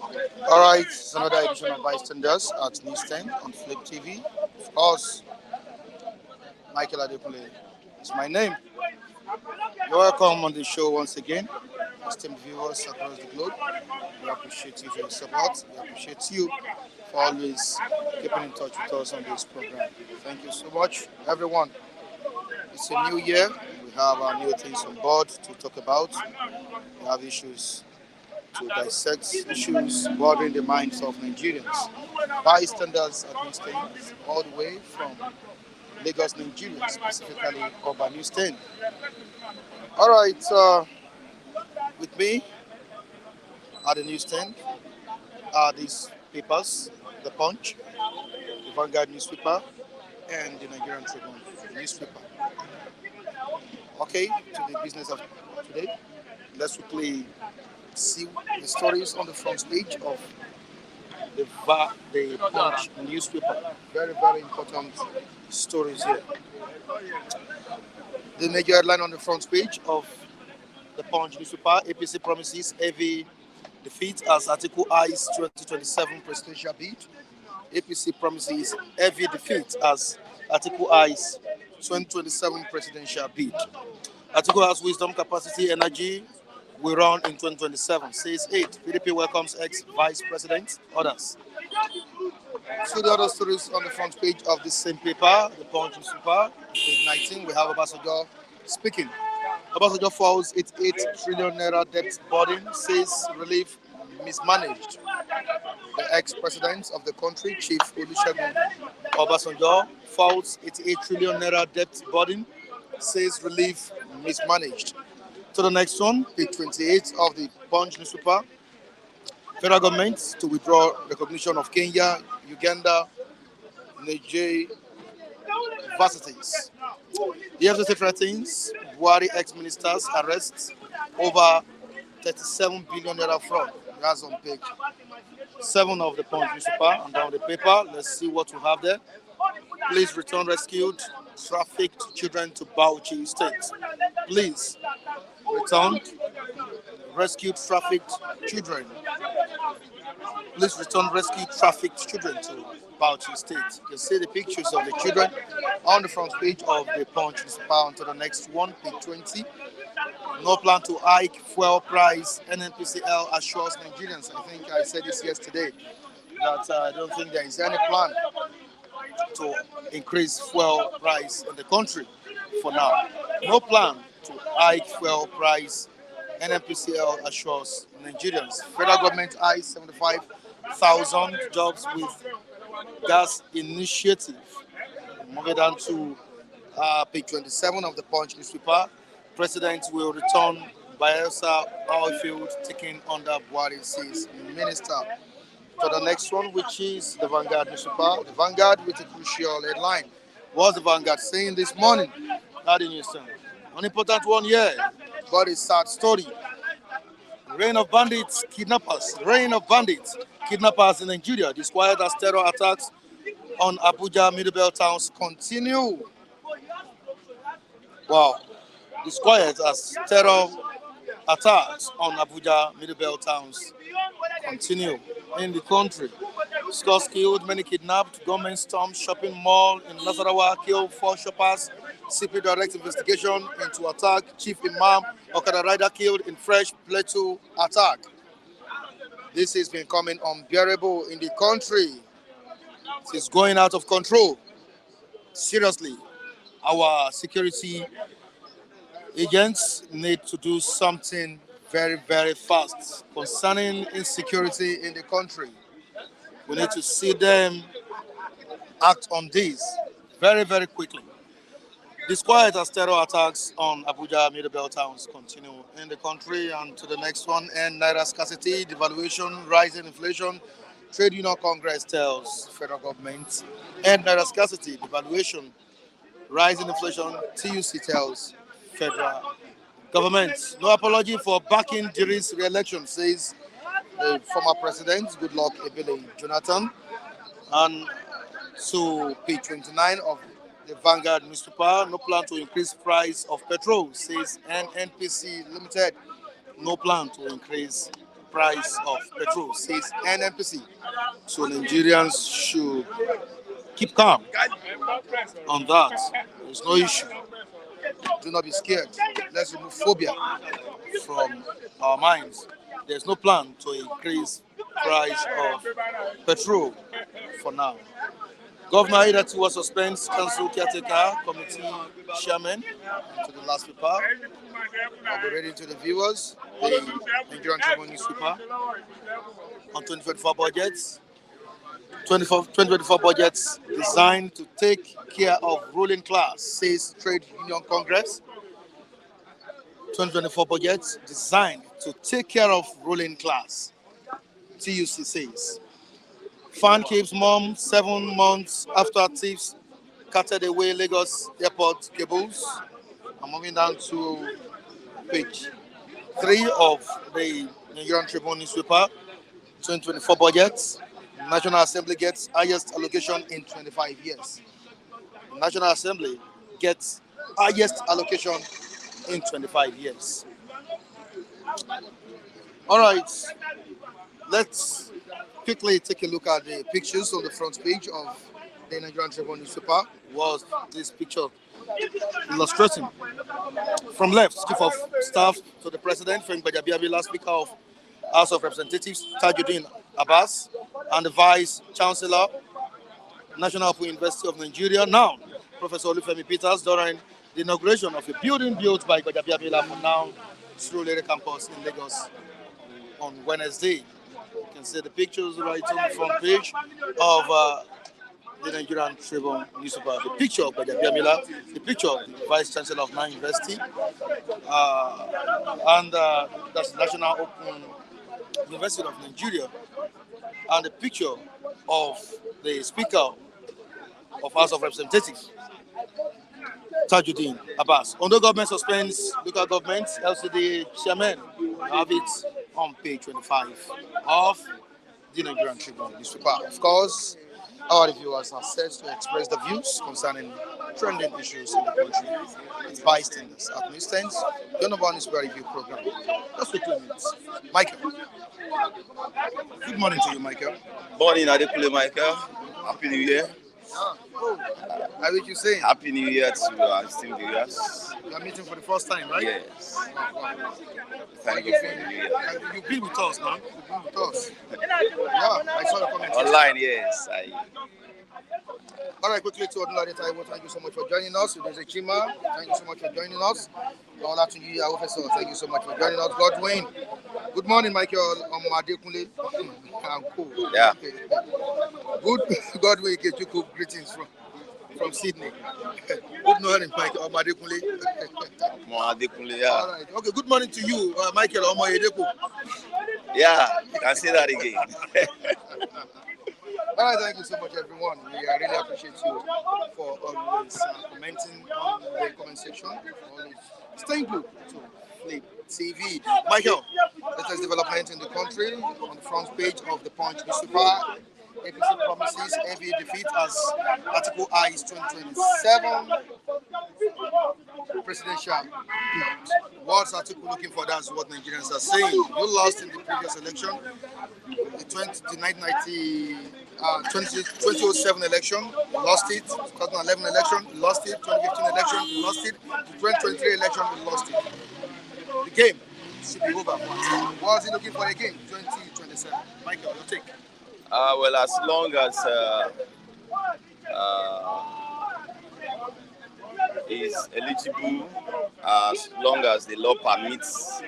All right, it's another edition of Bystanders at News 10 on Flip TV. Of course, Michael Adekule is my name. You're welcome on the show once again. Esteemed viewers across the globe, we appreciate you for your support. We appreciate you for always keeping in touch with us on this program. Thank you so much, everyone. It's a new year. We have our new things on board to talk about. We have issues to dissect, issues bothering the minds of Nigerians. Bystanders at News 10, all the way from Lagos, Nigeria, specifically Urban News 10. All right, with me at the News 10 are these papers: The Punch, the Vanguard newspaper, and the Nigerian Tribune newspaper. Okay, to the business of today. Let's quickly see the stories on the front page of the Punch newspaper. Very, very important stories here. The major headline on the front page of the Punch newspaper: APC promises heavy defeat as Atiku eyes 2027 presidential bid. APC promises heavy defeat as Atiku eyes 2027 presidential bid. Atiku has wisdom, capacity, energy. We run in 2027, says 8. PDP welcomes ex-vice president. Others. See the other stories on the front page of this same paper, the Punch newspaper. Page 19, we have Obasanjo speaking. Obasanjo falls 88 trillion naira debt burden, says relief mismanaged. The ex-president of the country, Chief Olusegun Obasanjo, falls 88 trillion naira debt burden, says relief mismanaged. To the next one, page 28 of the Punch newspaper. Federal government to withdraw recognition of Kenya, Uganda, Niger universities. The FCC threatens Buhari ex-ministers arrests over 37 billion naira fraud. That's on page 7 of the Punch newspaper. And down the paper, let's see what we have there. Please return rescued trafficked children to Bauchi State. Please return rescued trafficked children. Please return rescued trafficked children to Bauchi State. You can see the pictures of the children on the front page of the Punch newspaper. On to the next one, page 20. No plan to hike fuel price. NNPCL assures Nigerians. I think I said this yesterday that I don't think there is any plan to increase fuel price in the country for now. No plan to hike fuel price. NNPCL assures Nigerians. Federal government eyes 75,000 jobs with gas initiative. Moving down to page 27 of the Punch newspaper. President will return Bayelsa oil field taken under Buhari, says minister. To the next one, which is the Vanguard newspaper. The Vanguard with a crucial headline. What's the Vanguard saying this morning? That in Houston. An important one here, but a sad story. Reign of bandits, kidnappers. Reign of bandits, kidnappers in Nigeria. Disquiet as terror attacks on Abuja Middle Belt towns continue. Wow. Disquiet as terror attacks on Abuja Middle Belt towns continue in the country. Scores killed, many kidnapped. Government stormed shopping mall in Nasarawa, killed 4 shoppers. CP direct investigation into attack. Chief Imam Okada rider killed in fresh Plateau attack. This has been becoming unbearable in the country. It is going out of control. Seriously, our security agents need to do something very, very fast concerning insecurity in the country. We need to see them act on this very, very quickly. Disquiet as terror attacks on Abuja Middle Belt towns continue in the country. And to the next one, end naira scarcity, devaluation, rising inflation. Trade Union Congress tells federal government end naira scarcity, devaluation, rising inflation. TUC tells federal government. No apology for backing Jiri's re-election, says the former president, Goodluck Ebele Jonathan. And so page 29 of the Vanguard newspaper, no plan to increase price of petrol, says NNPC Limited. No plan to increase price of petrol, says NNPC. So Nigerians should keep calm on that. There's no issue. Do not be scared. Let's remove phobia from our minds. There's no plan to increase price of petrol for now. Governor Atiku was suspends council caretaker committee chairman to the last paper. I'll be reading to the viewers the Nigerian Tribune newspaper on 2024 budgets. 2024 budgets designed to take care of ruling class, says Trade Union Congress. 2024 budgets designed to take care of ruling class, TUC says. Fan keeps mom 7 months after thieves carted away Lagos airport cables. I'm moving down to page 3 of the Nigerian Tribune newspaper. 2024 budgets. National Assembly gets highest allocation in 25 years. The National Assembly gets highest allocation in 25 years. All right, let's quickly take a look at the pictures on the front page of the Nigerian Tribune newspaper. Was this picture illustrating? From left, Chief of Staff to the President, Frank Bajabiabila, Speaker of House of Representatives, Tajuddin Abbas, and the Vice Chancellor, National Open University of Nigeria, now Professor Olufemi Peters, during the inauguration of a building built by Bajabiabila for now Surulere campus in Lagos on Wednesday. You can see the pictures right on the front page of the Nigerian Tribune newspaper. The picture of Bajabiabila, the picture of the Vice Chancellor of Nine University, and that's the National Open University of Nigeria, and the picture of the Speaker of House of Representatives, Tajuddin Abbas. Ondo government suspends local government LCD chairman. Have it on page 25 of the Nigerian Tribune newspaper. Of course, our reviewers are set to express the views concerning trending issues in the country. It's bystanders at newsstands. The number one is review program. Just for 2 minutes. Michael. Good morning to you, Michael. Morning, Adekunle Michael. Happy New Year. I wish you say Happy New Year to our esteemed viewers. You are meeting for the first time, right? Yes. Wow. Thank you for the New Year. You've been with us, man. You've been with us. Yeah, I saw the comment. Online, yes. All right, quickly to Odunlade Taiwo, thank you so much for joining us. There's a Chima, thank you so much for joining us. All to you, our officer, thank you so much for joining us. Godwin. Good morning, Michael. Adekunle. I'm cool. Yeah. Okay. Good Godwin Kechuku, greetings from Sydney. Good morning, Michael Adekunle. Yeah. All right. Okay, good morning to you, Michael Omoyedeku. Yeah, you can say that again. All right, thank you so much, everyone. We really appreciate you for always commenting on the comment section, for always staying glued to Flip TV. Michael, latest development in the country on the front page of the Punch newspaper. APC promises heavy defeat as Atiku eyes 2027 presidential. What's Atiku looking for? That's what Nigerians are saying. You lost in the previous election, the 2007 election, you lost it. 2011 election, you lost it. 2015 election, you lost it. The 2023 election, you lost it. The game should be over. What's he looking for again? 2027. Michael, your take. Well, as long as is eligible, as long as the law permits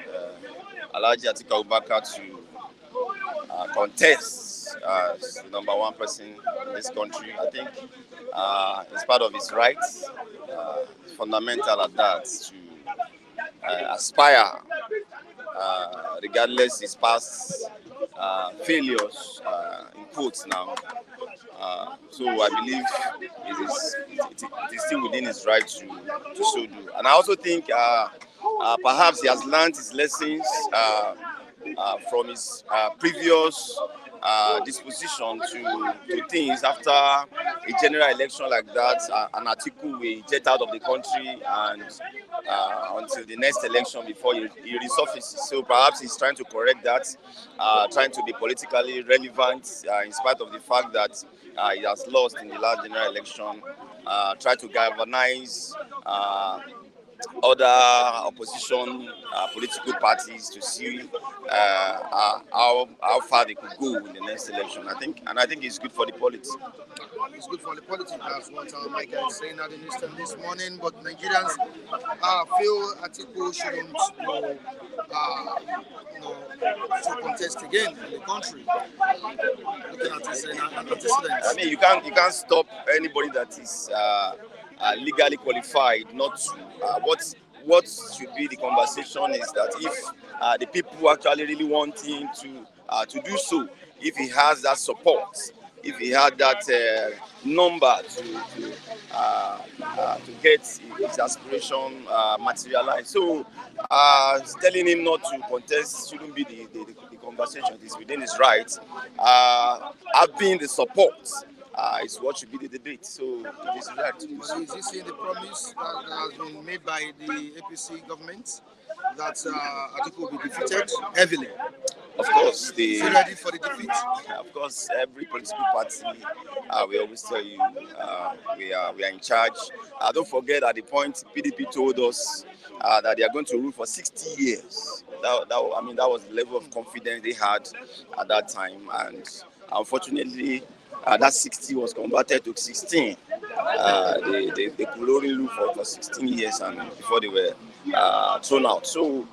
Alhaji Atiku Abubakar to contest as the number one person in this country, I think it's part of his rights, fundamental at that, to aspire, regardless his past failures, in quotes now. So I believe it is still within his right to so do. And I also think perhaps he has learned his lessons from his previous disposition to things after a general election like that. And Atiku will jet out of the country and until the next election before he resurfaces. So perhaps he's trying to correct that, trying to be politically relevant in spite of the fact that he has lost in the last general election. Try to galvanize other opposition political parties to see how far they could go in the next election. I think it's good for the politics. It's good for the politics. That's what Michael is saying at the news this morning. But Nigerians feel Atiku shouldn't go, to contest again in the country. Looking at his antecedents. I mean, you can't stop anybody that is legally qualified not to. What should be the conversation is that if the people actually really want him to do so, if he has that support, if he had that number to get his aspiration materialized. So telling him not to contest shouldn't be the conversation. It is within his rights. Having the support is what should be the debate. So it is right. Is he seeing the promise that has been made by the APC government that Atiku will be defeated heavily? Of course, is he ready for the defeat? Of course, every political party, we always tell you, we are in charge. Don't forget, at the point PDP told us that they are going to rule for 60 years. That was the level of confidence they had at that time, and unfortunately, that 60 was converted to 16. They could only rule for 16 years, and before they were thrown out. So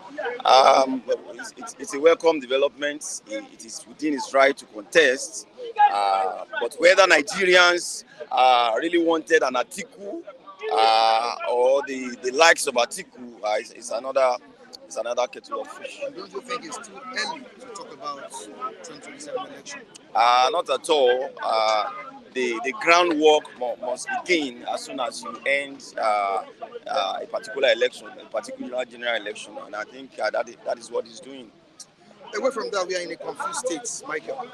it's a welcome development. It is within his right to contest. But whether Nigerians really wanted an Atiku or the likes of Atiku is another kettle of fish. Don't you think it's too early to talk about 2027 election? Not at all. The groundwork must begin as soon as you end a particular election, a particular general election, and I think that is what he's doing. Away from that, we are in a confused state, Michael,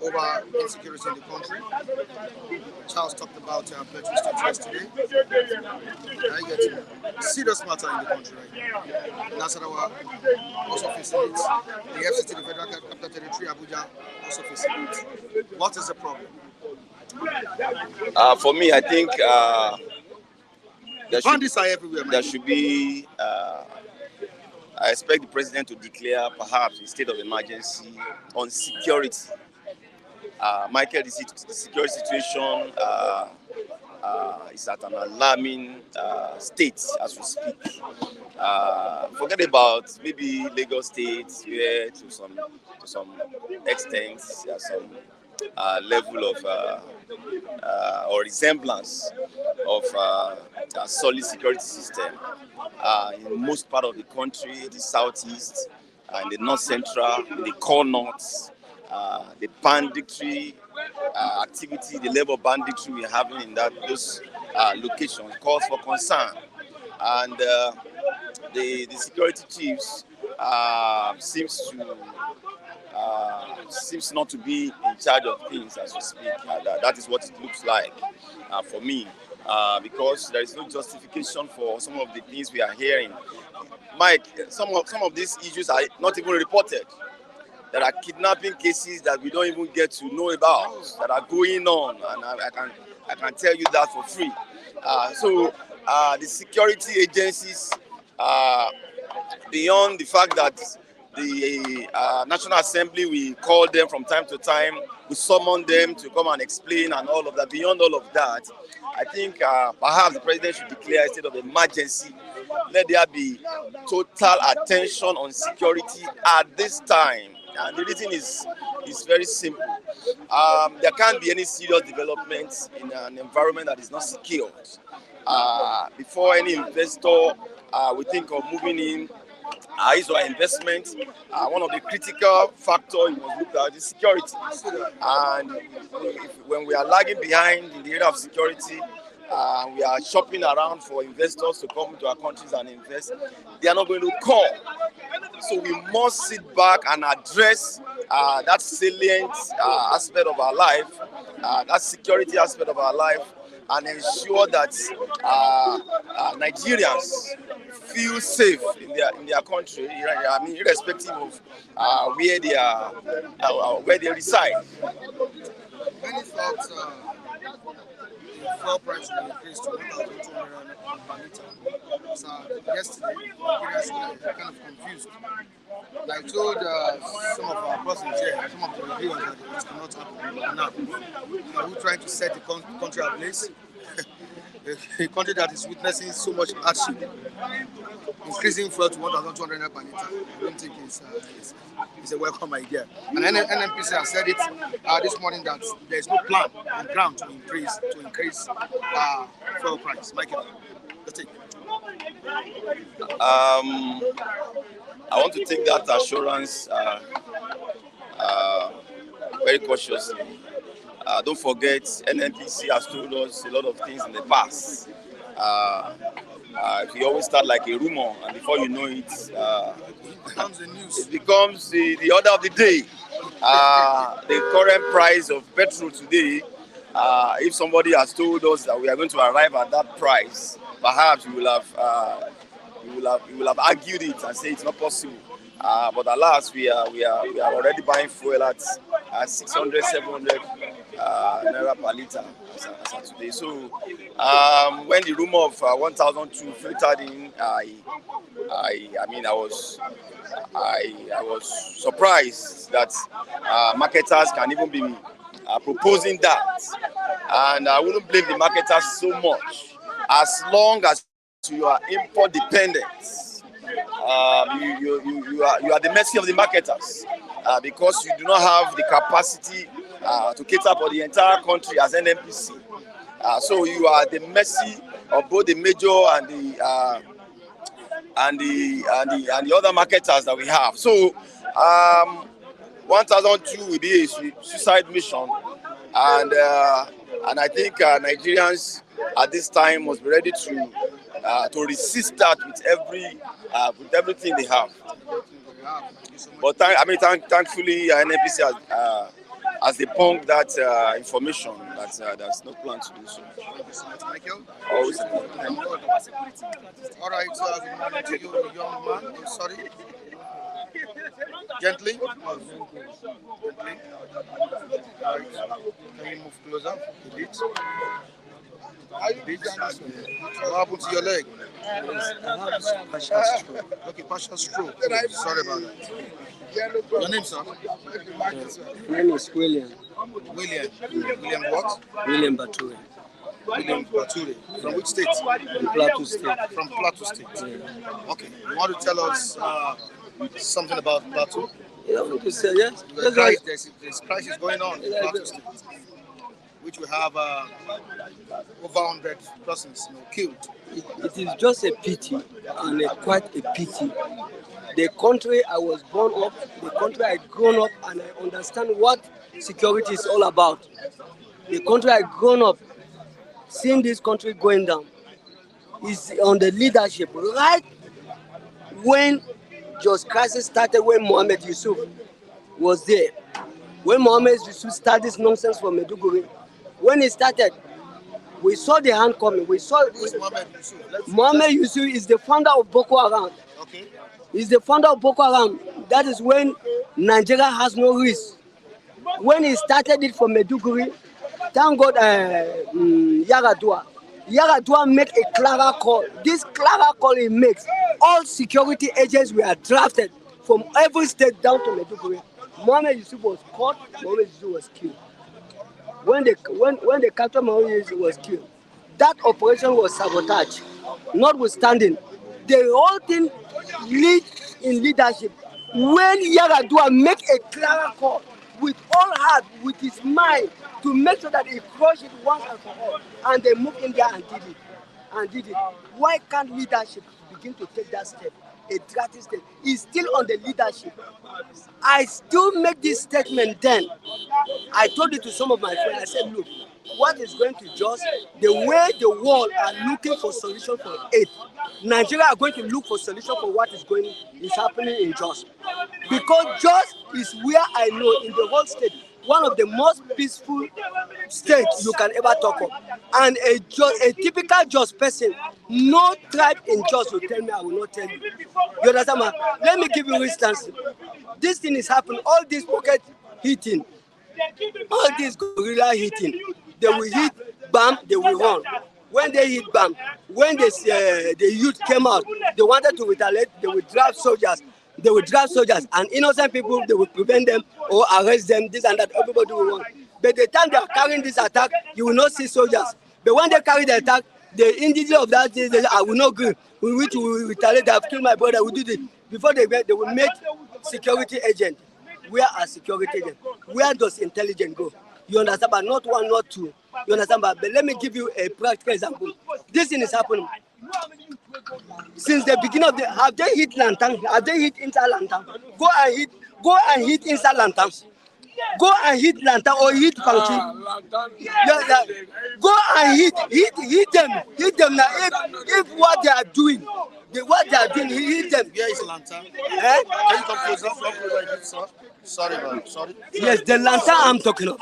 over insecurity in the country. Charles talked about Plateau State yesterday. I get a serious matter in the country right now. That's our also facing it. The FCT, the Federal Capital Territory, Abuja, also facing it. What is the problem? For me, I think there should be. I expect the president to declare perhaps a state of emergency on security. Michael, the security situation is at an alarming state as we speak. Forget about maybe Lagos State, where to some extent there's some level of or resemblance of a solid security system in most part of the country, the southeast, and the north central, the core north. The banditry activity, the level of banditry we're having in those locations calls for concern, and the security chiefs seems not to be in charge of things as we speak. That is what it looks like for me, because there is no justification for some of the things we are hearing. Mike, some of these issues are not even reported. There are kidnapping cases that we don't even get to know about that are going on, and I can tell you that for free. So the security agencies, beyond the fact that the National Assembly, we call them from time to time, we summon them to come and explain and all of that. Beyond all of that, I think perhaps the president should declare a state of emergency. Let there be total attention on security at this time. And the reason is very simple. There can't be any serious development in an environment that is not secured. Before any investor we think of moving in his or her investment, one of the critical factors you must look at is security. And when we are lagging behind in the area of security, we are shopping around for investors to come to our countries and invest, they are not going to come. So we must sit back and address that salient aspect of our life, that security aspect of our life, and ensure that Nigerians feel safe in their country. I mean, irrespective of where they reside. Many thought the fuel price will increase to 1,200 per litre. So yesterday, Nigerians were kind of confused. I told some of our persons here, some of the reviewers, that it cannot happen now. We're trying to set the country ablaze. A country that is witnessing so much hardship, increasing fuel to 1,200 per litre. I don't think it's a welcome idea. And NNPC has said it this morning that there is no plan on ground to increase fuel price. Michael, let's take. I want to take that assurance very cautiously. Don't forget, NNPC has told us a lot of things in the past. If you always start like a rumor, and before you know it, It becomes the news. It becomes the order of the day. The current price of petrol today, if somebody has told us that we are going to arrive at that price, perhaps you will have argued it and say it's not possible. But alas, we are already buying fuel at 600, 700 naira per litre as of today. So when the rumor of 1,002 filtered in, I mean, I was surprised that marketers can even be proposing that, and I wouldn't blame the marketers so much as long as you are import dependent. You are the mercy of the marketers because you do not have the capacity to cater for the entire country as NNPC. So you are the mercy of both the major and the other marketers that we have. So 1,002 will be a suicide mission, and I think Nigerians at this time must be ready to resist that with everything they have. But thankfully, NNPC has debunked that information that there's no plan to do so. Michael? Always. All right, good morning to you, young man. I'm sorry. Gently. Gently. All right. Can you move closer a bit? What happened to your leg? Partial stroke. Okay, partial stroke. Sorry about that. Your name, sir? My name is William. William what? William Bature. William Bature. From which state? From Plateau State. From Plateau State. Yeah. Okay. You want to tell us something about Plateau? Yeah, I want to say, yes. There's crisis going on in Plateau State, which we have over 100 persons killed. It is just a pity, and quite a pity. The country I was born up, the country I grown up, and I understand what security is all about. The country I grown up, seeing this country going down, is on the leadership. Right when just crisis started, when Mohammed Yusuf was there, when Mohammed Yusuf started this nonsense from Maiduguri, when he started, we saw the hand coming. We saw Mohammed Yusuf is the founder of Boko Haram. Okay. He's the founder of Boko Haram. That is when Nigeria has no risk. When he started it from Maiduguri, thank God, Yaradua make a clearer call. This clearer call he makes, all security agents were drafted from every state down to Maiduguri. Mohammed Yusuf was caught, Mohammed Yusuf was killed. When the captain Mohammed Yusuf was killed, that operation was sabotaged. Notwithstanding, the whole thing lead in leadership. When Yaradua make a clearer call with all heart, with his mind, to make sure that he crush it once and for all, and they moved in there and did it. Why can't leadership begin to take that step? A drastic step. He's still on the leadership. I still make this statement then. I told it to some of my friends. I said, look, what is going to just the way the world are looking for solution for it. Nigeria are going to look for solution for what is happening in Jos, because Jos is where I know in the whole state one of the most peaceful states you can ever talk of, and a typical Jos person, no tribe in Jos will tell me I will not tell you. You understand, man? Let me give you instance. This thing is happening. All this pocket hitting, all this gorilla hitting, they will hit, bam, they will run. When they hit, bam, when the youth came out, they wanted to retaliate, they will draft soldiers. They will draft soldiers, and innocent people, they will prevent them or arrest them, this and that, everybody will run. But the time they are carrying this attack, you will not see soldiers. But when they carry the attack, the individual of that day, they say, I will not agree. We will retaliate, I have killed my brother, we did it. Before they will make security agent. Where are security agents? Where does intelligence go? You understand? But not one, not two. You understand? But let me give you a practical example. This thing is happening. Since the beginning of have they hit Lantern? Have they hit inside Lantern? Go and hit inside Lantern. Go and hit Lantern or hit Function. Go and hit them now. If what they are doing, hit them. Where is Lantern? Can you come closer? Sorry, man. Sorry. Yes, the Lantern I'm talking of.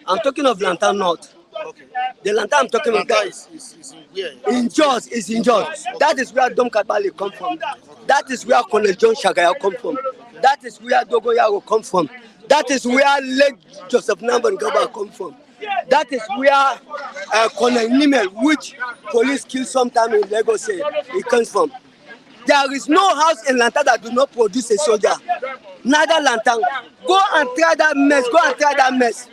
I'm talking of Lantern North. Okay. The Lantern I'm talking of. Is in where? In Jos, is in Jos. That is where Dom Kadbali come from. That is where Colonel John Shagaya come from. That is where Dogo Yaro come from. That is where late Joseph Namban Gaba come from. That is where Colonel Nimel, which police killed sometime in Lagos, he comes from. There is no house in Lantern that do not produce a soldier. Neither Lantern. Go and try that mess.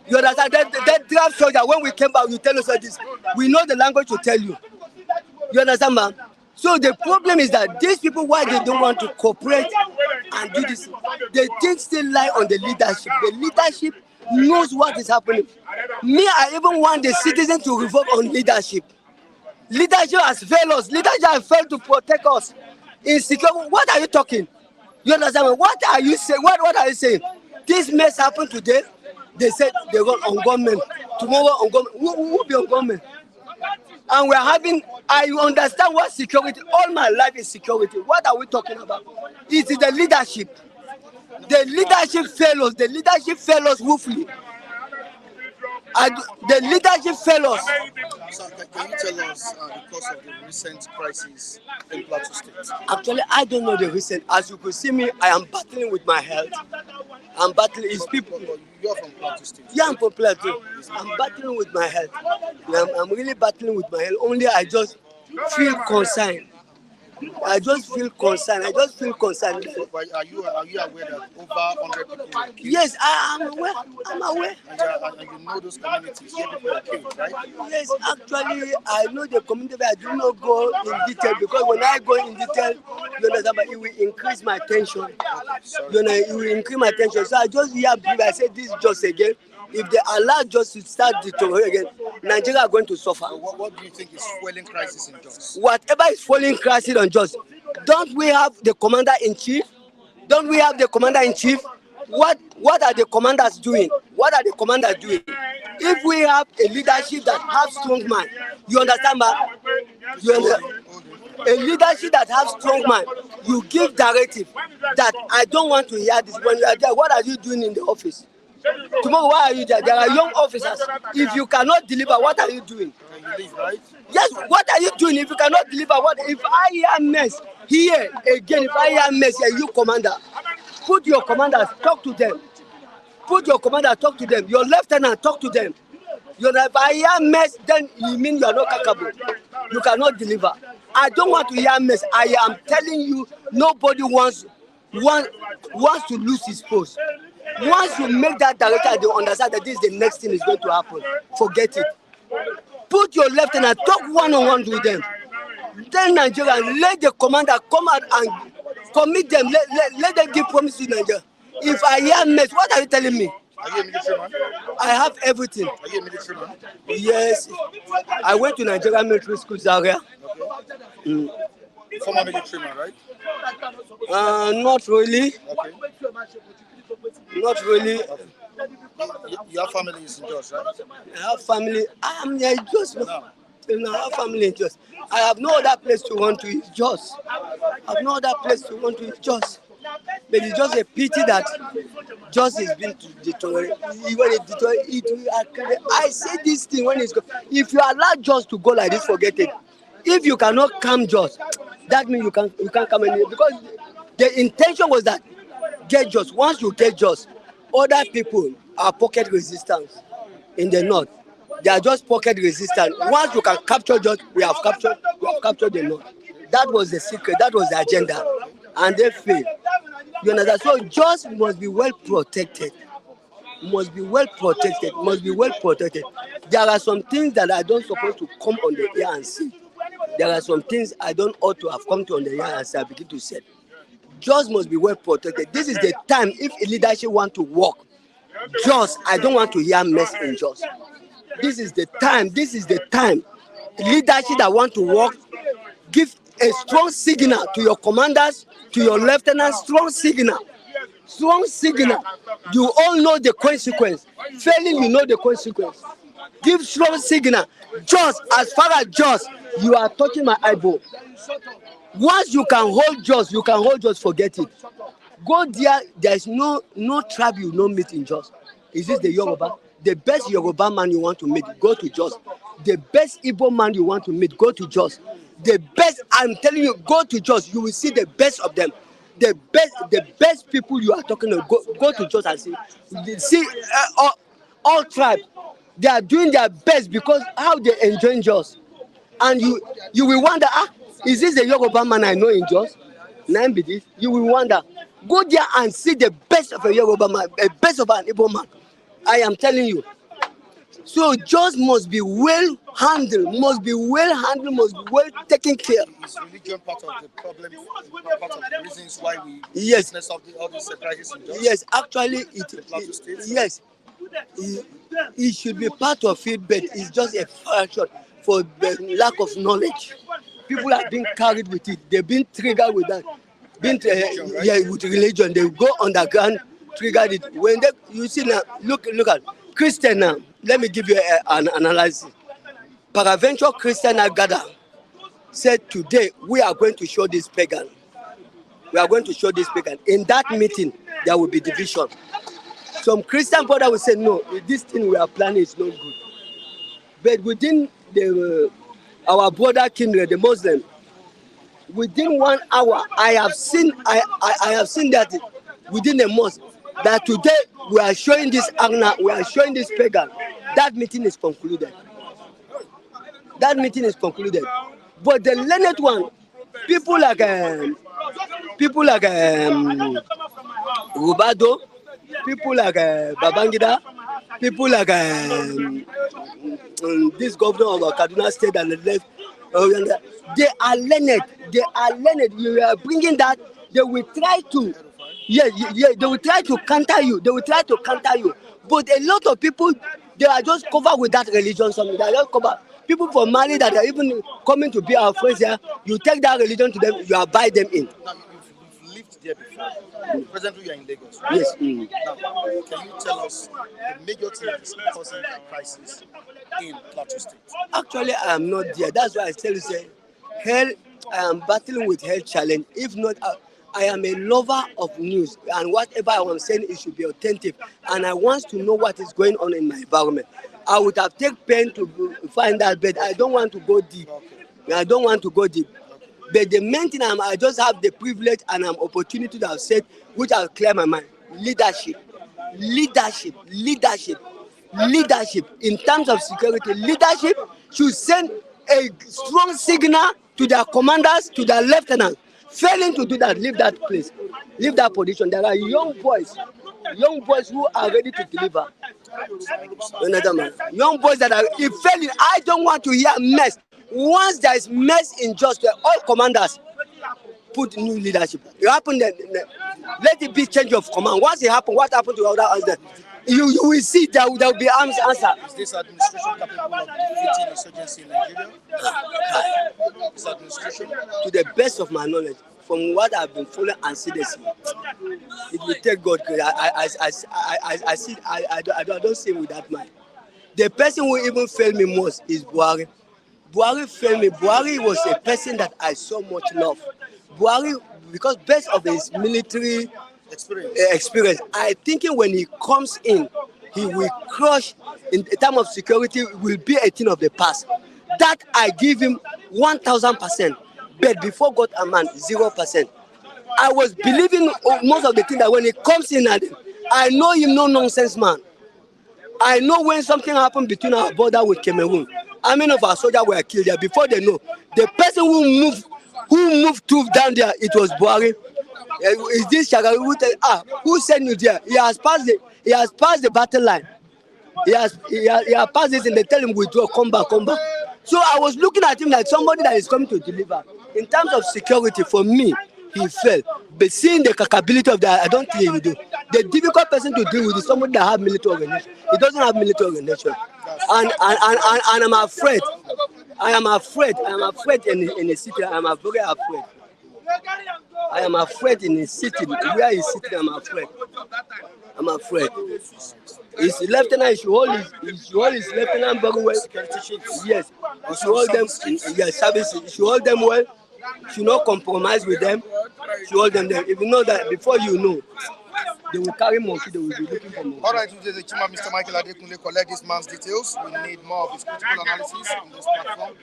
You understand? That draft soldier, when we came back, you tell us this. We know the language to tell you. You understand, man? So the problem is that these people, why they don't want to cooperate and do this, the things still lie on the leadership. The leadership knows what is happening. Me, I even want the citizens to revolt on leadership. Leadership has failed us. Leadership has failed to protect us. Insecurity. What are you talking? You understand? What are you saying? What are you saying? This mess happened today. They said they run on government. Tomorrow on government. Who will be on government? And we're having, I understand what security, all my life is security. What are we talking about? It is the leadership. The leadership fails us. The leadership fails us woefully. The leadership fails us. So can you tell us the cause of the recent crisis in Plateau State? Actually, I don't know the reason. As you could see me, I am battling with my health. I'm battling. It's people. You're from Plateau State. Yeah, I'm from Plateau. I'm battling with my health. I'm really battling with my health. Only I just feel concerned. I just feel concerned. But are you aware that over 100 people were killed? Yes, I'm aware. I'm aware. And you know those communities where people were killed, right? Yes, actually, I know the community, but I do not go in detail because when I go in detail, you understand, but it will increase my tension. You know, it will increase my tension. So I just hear brief. I say this just again. If they allow just to start deteriorating again, Nigeria are going to suffer. So what do you think is fueling crisis in Jos? Whatever is fueling crisis on Jos, don't we have the commander-in-chief? Don't we have the commander-in-chief? What are the commanders doing? What are the commanders doing? If we have a leadership that has strong mind, you understand, man? A leadership that has strong mind, you give directive that I don't want to hear this. When you are there, what are you doing in the office? Tomorrow, why are you there? There are young officers. If you cannot deliver, what are you doing? Can you leave, right? Yes, what are you doing if you cannot deliver? What if I hear mess here again? If I hear mess here, you commander, put your commanders, talk to them. Put your commander, talk to them. Your lieutenant, talk to them. You know, if I hear mess, then you mean you are not capable. You cannot deliver. I don't want to hear mess. I am telling you, nobody wants to lose his post. Once you make that director, they understand that this is the next thing is going to happen. Forget it. Put your lieutenant, talk one-on-one with them. Tell Nigerians, let the commander come out and commit them. Let them give promise to Nigeria. If I hear mess, what are you telling me? Are you a military man? I have everything. Are you a military man? Yes. I went to Nigeria military school, Zaria. Okay. Former military man, right? Not really. Okay. Not really. You have families in Jos, right? I have family. I am near Jos. No. I have family in Jos. I have no other place to run to. It's Jos. I have no other place to run to. It's Jos. But it's just a pity that Jos is being deteriorated. When it deteriorates, I say this thing when it's go. If you allow Jos to go like this, forget it. If you cannot come Jos, that means you can't come anywhere, because the intention was that get Jos. Once you get Jos, other people are pocket resistance in the north. They are just pocket resistance. Once you can capture Jos, we have captured the north. That was the secret. That was the agenda, and they failed. You understand? So Jos must be well protected. Must be well protected. Must be well protected. There are some things that I don't supposed to come on the air and say. There are some things I don't ought to have come to on the air and say. I begin to say. Jos must be well protected. This is the time. If a leadership want to work, Jos, I don't want to hear mess in Jos. This is the time. This is the time. Leadership that want to work, give a strong signal to your commanders, to your lieutenants. Strong signal. Strong signal. You all know the consequence. Failing, you know the consequence. Give strong signal. Jos, as far as Jos, you are touching my eyeball. Once you can hold Jos, forget it. Go there. There is no tribe you no meet in Jos. Is this the Yoruba? The best Yoruba man you want to meet, go to Jos. The best Igbo man you want to meet, go to Jos. The best, I'm telling you, go to Jos. You will see the best of them. The best people you are talking to, go to Jos and see. All tribes, they are doing their best because how they enjoy Jos. And you will wonder, is this the Yoruba man I know in Jos? Nine be this. You will wonder. Go there and see the best of a Yoruba man, the best of an Igbo man. I am telling you. So Jos must be well handled, must be well taken care. Is religion part of the problem, part of the reasons why we Yes. witness of all these crises in Jos? Yes, actually yes. It should be part of it, but it's just a fraction for the lack of knowledge. People are being carried with it. They've been triggered with that. With religion. They go underground, triggered it. When you see now, look at Christian now. Let me give you an analysis. Paraventure Christian gather said today we are going to show this pagan. We are going to show this pagan. In that meeting, there will be division. Some Christian brother will say, no, this thing we are planning is not good. But within our brother kindred, the Muslim, within 1 hour, I have seen that within a month, that today we are showing this Agna, we are showing this pagan. That meeting is concluded. That meeting is concluded. But the learned one, people like Rubado, people like Babangida, people like this governor of Kaduna State and the left, they are learned. They are learned. You are bringing that. They will try to, they will try to counter you. They will try to counter you. But a lot of people, they are just covered with that religion. Something they are just covered. People from Mali that are even coming to be our friends here, you take that religion to them, you abide them in. Now, you've lived there before. Presently, you are in Lagos, right? Yes. Now, can you tell us the major thing that is causing the crisis in Plateau State? Actually, I am not there. That's why I tell you, say, hell, I am battling with health challenge. If not, I am a lover of news, and whatever I am saying, it should be authentic. And I want to know what is going on in my environment. I would have taken pain to find that, but I don't want to go deep. I don't want to go deep. But the main thing I just have the privilege and opportunity to have said, which I'll clear my mind. Leadership. In terms of security, leadership should send a strong signal to their commanders, to their lieutenants. Failing to do that, leave that place, leave that position. There are young boys who are ready to deliver. Young boys that are failing. I don't want to hear mess. Once there is mess in Jos, all commanders put new leadership. It happened. Let it be change of command. Once it happens, what happened to other? You will see there will be answer. Is this administration capable of defeating insurgency in Nigeria? This administration? To the best of my knowledge, from what I've been following and see this, It will take God. I see. I don't see him with that mind. The person who even failed me most is Buhari. Buhari failed me. Buhari was a person that I so much love. Buhari, because based of his military experience, I thinking when he comes in, he will crush in terms of security, will be a thing of the past. That I give him 1,000%. But before God and man, 0%. I was believing most of the things that when he comes in, and I know him no nonsense man. I know when something happened between our border with Cameroon, how many of our soldiers were killed there before they know. The person who moved troops down there, it was Buhari. Is this Shagari who sent you there? He has passed the battle line. He has passed this and they tell him withdraw, come back. So I was looking at him like somebody that is coming to deliver. In terms of security, for me, he fell. But seeing the capability of that, I don't think he will do. The difficult person to deal with is somebody that has military organization. He doesn't have military organization. And I'm afraid. I am afraid in the city. I am very afraid. I am afraid in the city. Where he's sitting, I'm afraid. His lieutenant, he should hold his lieutenant very well. Yes. He should hold them. Yes, service. He should hold them well. Should not compromise with them. Should hold them there. If you know that, before you know, they will carry monkey, they will be looking for monkey. All right, Mr. Michael Adekunle, collect this man's details. We need more of his critical analysis on this platform.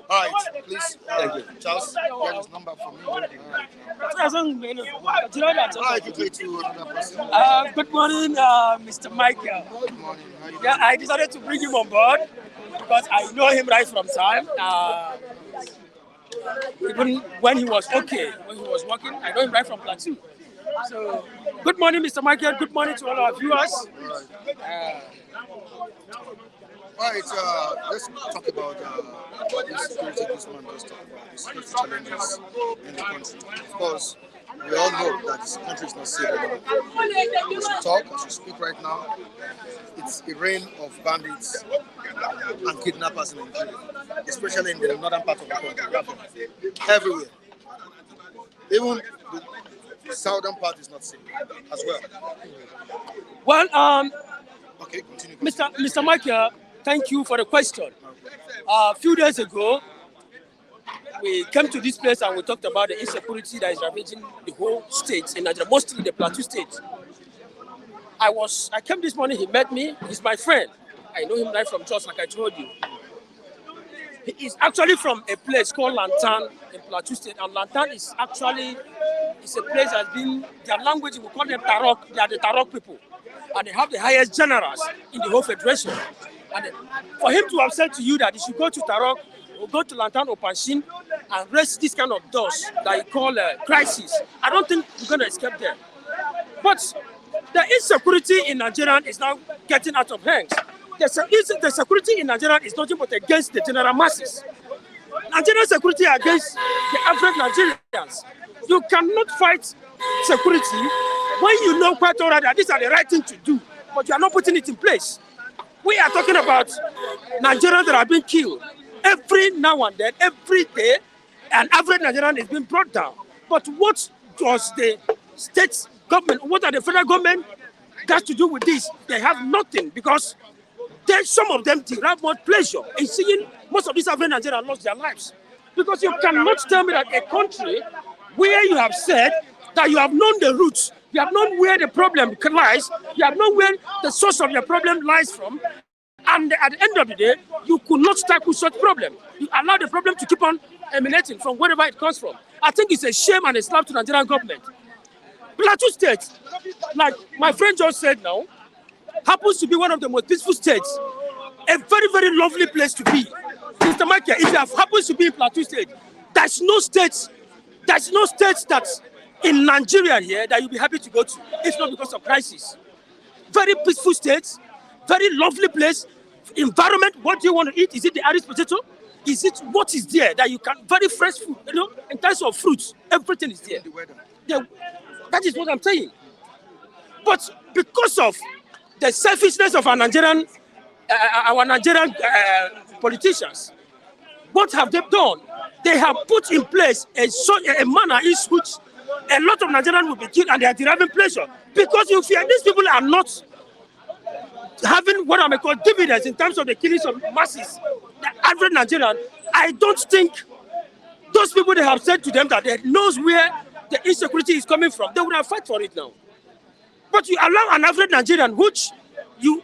All right, please, Charles, get his number from me. All right, quickly to another person. Good morning, Mr. Michael. Good morning. Yeah, I decided to bring him on board because I know him right from time. Even when he was okay, when he was working, I know him right from Plateau. So, good morning, Mr. Michael. Good morning to all our viewers. All right, let's talk about the security this man just talked about, the security challenges in the country. Of course, we all know that this country is not safe anymore. As we talk, as we speak right now, it's a reign of bandits and kidnappers in Nigeria, especially in the northern part of the country, everywhere. Even the southern part is not safe as well. Well, Okay, continue. Mr. Michael, thank you for the question. A few days ago, we came to this place and we talked about the insecurity that is ravaging the whole state in Nigeria, mostly the Plateau state. I came this morning, he met me, he's my friend. I know him right from Jos, like I told you. He is actually from a place called Lantan in Plateau state, and Lantan is actually a place that's been, their language, we call them Tarok, they are the Tarok people. And they have the highest generals in the whole federation. And for him to have said to you that you should go to Tarok or go to Lantan or Panshin and raise this kind of doors that you call crisis, I don't think we're going to escape there. But the insecurity in Nigeria is now getting out of hands. The security in Nigeria is nothing but against the general masses. Nigerian security against the average Nigerians. You cannot fight security when you know quite already that these are the right thing to do, but you are not putting it in place. We are talking about Nigerians that are being killed every now and then, every day, and average Nigerian is being brought down. But what does the state government, what are the federal government got to do with this? They have nothing, because some of them derive more pleasure in seeing most of these average Nigerians lost their lives. Because you cannot tell me that a country where you have said that you have known the roots, you have known where the problem lies, you have known where the source of your problem lies from, and at the end of the day, you could not tackle such problem. You allow the problem to keep on emanating from wherever it comes from. I think it's a shame and a slap to the Nigerian government. Plateau State, like my friend just said now, happens to be one of the most peaceful states. A very, very lovely place to be. Mr. Michael, if you happens to be in Plateau State, there's no state that's in Nigeria here that you'll be happy to go to, if not because of crisis. Very peaceful state, very lovely place. Environment, what do you want to eat? Is it the Irish potato? Is it what is there that you can, very fresh food, you know, in terms of fruits, everything is there. That is what I'm saying. But because of the selfishness of our Nigerian politicians, what have they done? They have put in place a manner in which a lot of Nigerians will be killed and they are deriving pleasure. Because you fear these people are not having what I may call dividends in terms of the killings of masses. The average Nigerian, I don't think those people, they have said to them that they knows where the insecurity is coming from, they would have fought for it now. But you allow an average Nigerian, which you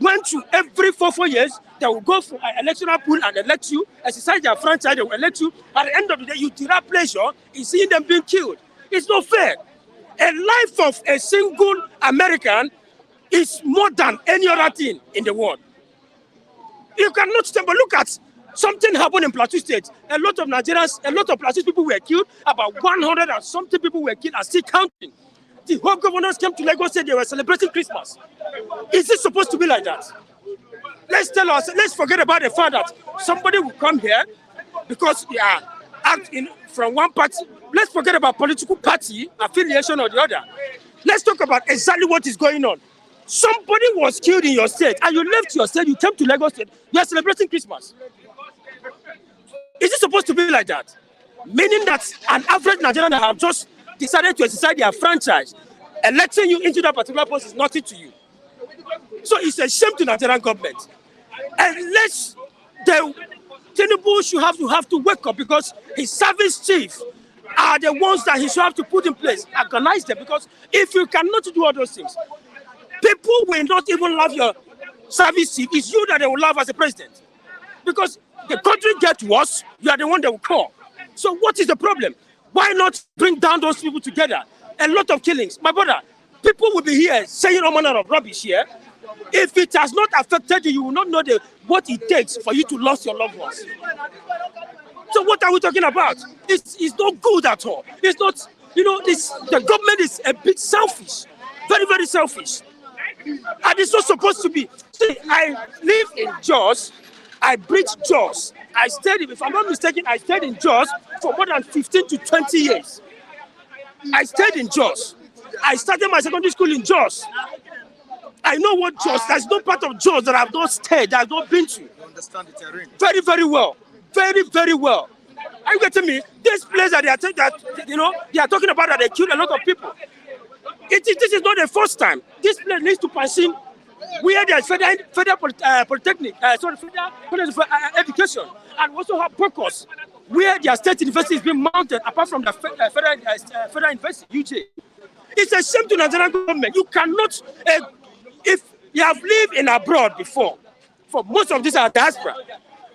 went to every 4 years, they will go for an electoral pool and elect you, exercise their franchise, they will elect you. At the end of the day, you derive pleasure in seeing them being killed. It's not fair. A life of a single American is more than any other thing in the world. You cannot stand, but look at something happened in Plateau State. A lot of Nigerians, a lot of Plateau people were killed. About 100 and something people were killed and still counting. The whole governors came to Lagos and said they were celebrating Christmas. Is it supposed to be like that? Let's forget about the fact that somebody will come here because they are acting from one party. Let's forget about political party affiliation or the other. Let's talk about exactly what is going on. Somebody was killed in your state and you left your state, you came to Lagos State, you are celebrating Christmas. Is it supposed to be like that? Meaning that an average Nigerian that have just decided to exercise their franchise, electing you into that particular post is nothing to you. So it's a shame to Nigerian government. Unless the Tinubu should have to wake up, because his service chief are the ones that he should have to put in place, organize them, because if you cannot do all those things, people will not even love your service chief. It's you that they will love as a president. Because the country gets worse, you are the one they will call. So what is the problem? Why not bring down those people together? A lot of killings. My brother, people will be here saying all manner of rubbish here. If it has not affected you, you will not know what it takes for you to lose your loved ones. So what are we talking about? It's not good at all. It's not, the government is a bit selfish. Very, very selfish. And it's not supposed to be. See, I live in Jos. I breathe Jos. I stayed, if I'm not mistaken, I stayed in Jos for more than 15 to 20 years. I stayed in Jos. I started my secondary school in Jos. I know what Jos, there's no part of Jos that I've not stayed, that I've not been to. You understand the terrain? Very, very well. Very, very well. Are you getting me? This place that they are talking about that they killed a lot of people. This is not the first time. This place needs to Pansin, where there's federal polytechnic, federal college for education, and also have Pocos, where their state university is being mounted, apart from the federal university, UJ. It's a shame to Nigerian government. You cannot, if you have lived in abroad before, for most of these are diaspora,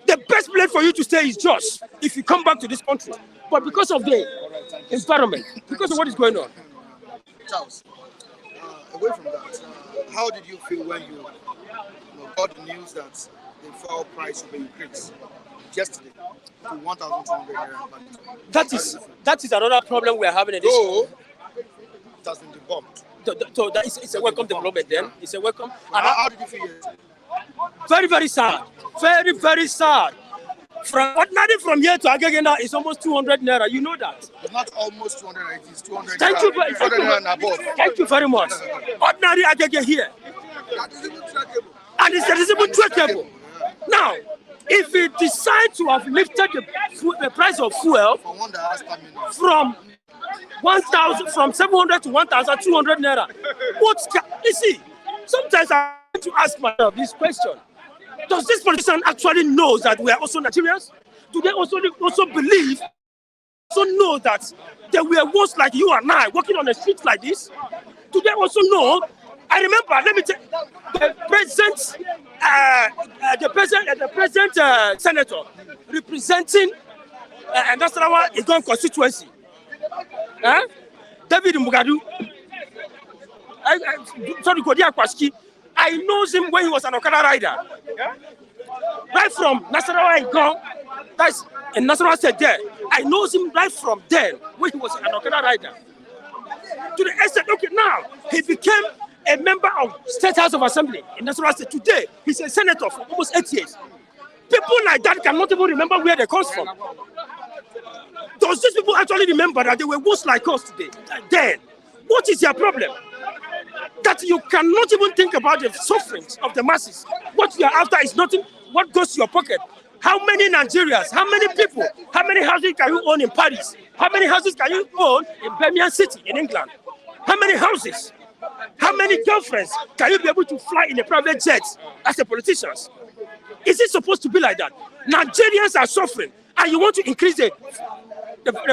the best place for you to stay is Jos, if you come back to this country. But because of the environment, because of what is going on. Charles, away from that, how did you feel when you got the news that the fuel price will be increased yesterday to 1,200 naira? That is another problem we are having in this. So, it has been debunked. So it's a welcome development then. It's a welcome. And how did you feel yesterday? Very, very sad. Very, very sad. From here to Agege is almost 200 naira. You know that. It's not almost 200, it is 200 Thank you very above. Thank you very much. Ordinary Agege here. And it's a reasonable trackable. Now, if we decide to have lifted the price of fuel from 700 to 1,200 naira, you see, sometimes I want to ask myself this question. Does this politician actually know that we are also Nigerians? Do they also believe, know that there were ones like you and I walking on the streets like this? Do they also know? I remember, let me tell you, the present senator representing Nasarawa Igon constituency, David Mugadu. I know him when he was an Okada rider. Right from Nasarawa Igon, that's in Nasarawa State there. I know him right from then when he was an Okada rider. To the extent, okay, now he became a member of State House of Assembly in Nasarawa State. Today, he's a senator for almost 8 years. People like that cannot even remember where they come from. Does these people actually remember that they were worse like us today? Then, what is their problem? That you cannot even think about the sufferings of the masses. What you are after is nothing. What goes to your pocket? How many Nigerians, how many people, how many houses can you own in Paris? How many houses can you own in Birmingham City in England? How many houses? How many girlfriends can you be able to fly in a private jet as a politician? Is it supposed to be like that? Nigerians are suffering, and you want to increase the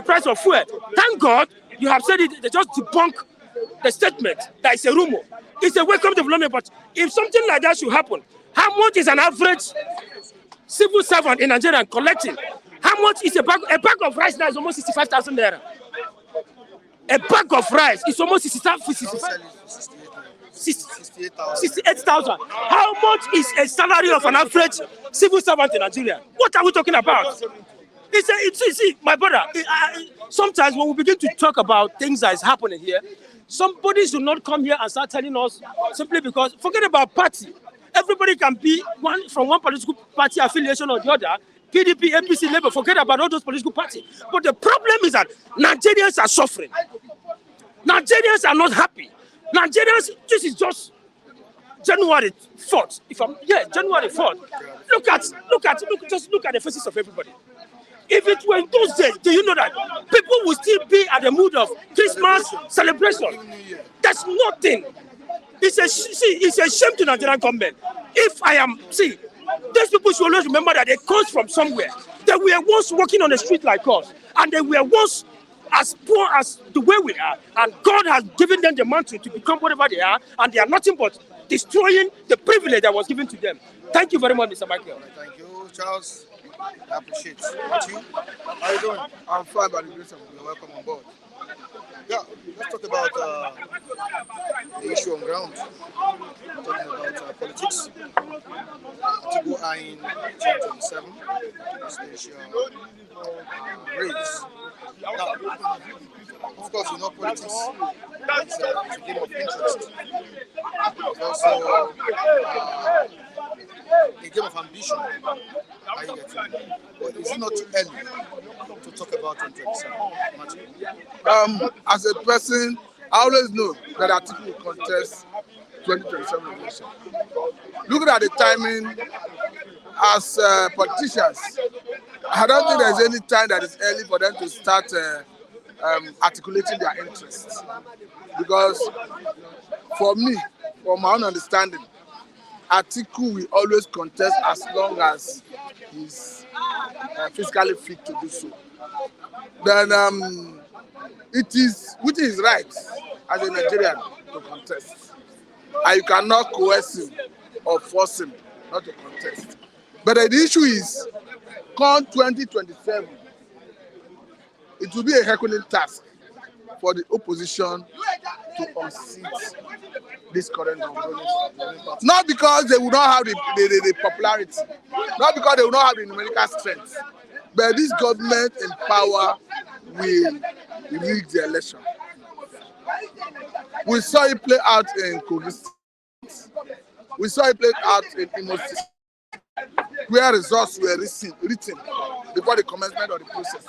price of fuel. Thank God you have said it. They just debunk the statement that it's a rumor. It's a welcome development, but if something like that should happen, how much is an average civil servant in Nigeria collecting? How much is a bag of rice now? Is almost 65,000 naira. A bag of rice is almost 68,000. How much is a salary of an average civil servant in Nigeria? What are we talking about? See, my brother, sometimes when we begin to talk about things that is happening here, somebody should not come here and start telling us simply because, forget about party. Everybody can be from one political party affiliation or the other, PDP, APC, Labour, forget about all those political parties. But the problem is that Nigerians are suffering. Nigerians are not happy. Nigerians, this is just January 4th. January 4th. Just look at the faces of everybody. If it were in those days, do you know that people will still be at the mood of Christmas celebration? That's nothing. It's a shame to Nigerian government. These people should always remember that they come from somewhere. They were once walking on the street like us, and they were once as poor as the way we are, and God has given them the mantle to become whatever they are, and they are nothing but destroying the privilege that was given to them. Thank you very much, Mr. Michael. Thank you, Charles. I appreciate it. What you? How are you doing? I'm fine, by the grace of God. You're welcome on board. Yeah, let's talk about the issue on ground. We're talking about politics. Atiku are in 2027 presidential race. Now, of course, you know politics is a game of interest. It's also a game of ambition. Are you getting it? But is it not too early to talk about 2027? As a person, I always know that Atiku will contest 2027 election. Looking at the timing, as politicians, I don't think there's any time that is early for them to start articulating their interests. Because for me, from my own understanding, Atiku will always contest as long as he's physically fit to do so. Then it is right as a Nigerian to contest. And you cannot coerce him or force him not to contest. But the issue is, come 2027, it will be a Herculean task for the opposition to unseat this current government. Not because they will not have the popularity, not because they will not have the numerical strength, but this government in power will rig the election. We saw it play out in Kogi State. We saw it play out in Imo State, where results were written before the commencement of the process.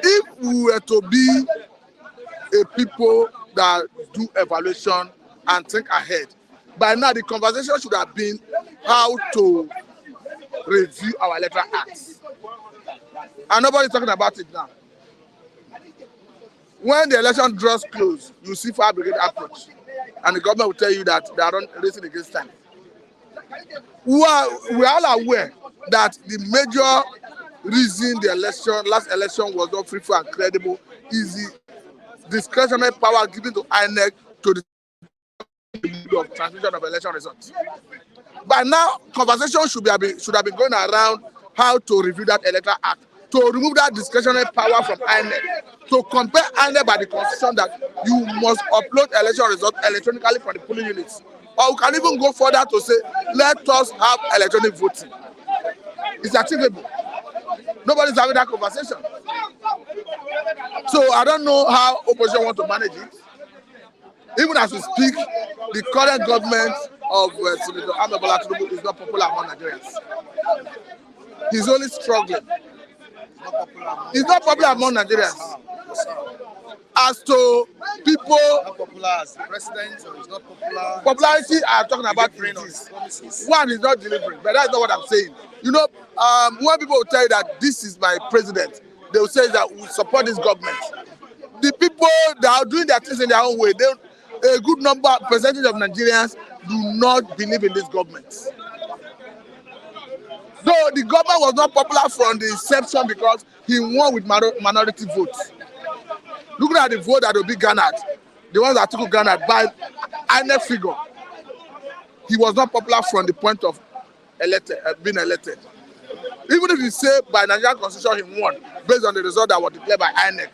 If we were to be a people that do evaluation and think ahead, by now the conversation should have been how to review our electoral acts. And nobody's talking about it now. When the election draws close, you see fire brigade approach, and the government will tell you that they are racing against time. We are all aware that the major reason the last election was not free, fair, and credible is the discretionary power given to INEC to the of transmission of election results. By now, conversation should have been going around how to review that electoral act, to remove that discretionary power from INEC, to compare INEC by the constitution that you must upload election results electronically from the polling units. Or we can even go further to say, let us have electronic voting. It's achievable. Nobody's having that conversation. So I don't know how opposition want to manage it. Even as we speak, the current government of Senator Atiku is not popular among Nigerians. He's only struggling. He's not popular among Nigerians. As to people, Not popular as the president, or is not popular. popularity I'm talking about Delivering on is his promises. one is not delivering, but that's not what I'm saying. You know, when people will tell you that this is my president, they will say that we support this government. The people that are doing their things in their own way, a good percentage of Nigerians do not believe in this government. Though the government was not popular from the inception because he won with minority votes. Looking at the vote that will be garnered, the ones that Atiku garnered by INEC figure, he was not popular from the point of being elected. Even if you say by Nigerian constitution he won, based on the result that was declared by INEC,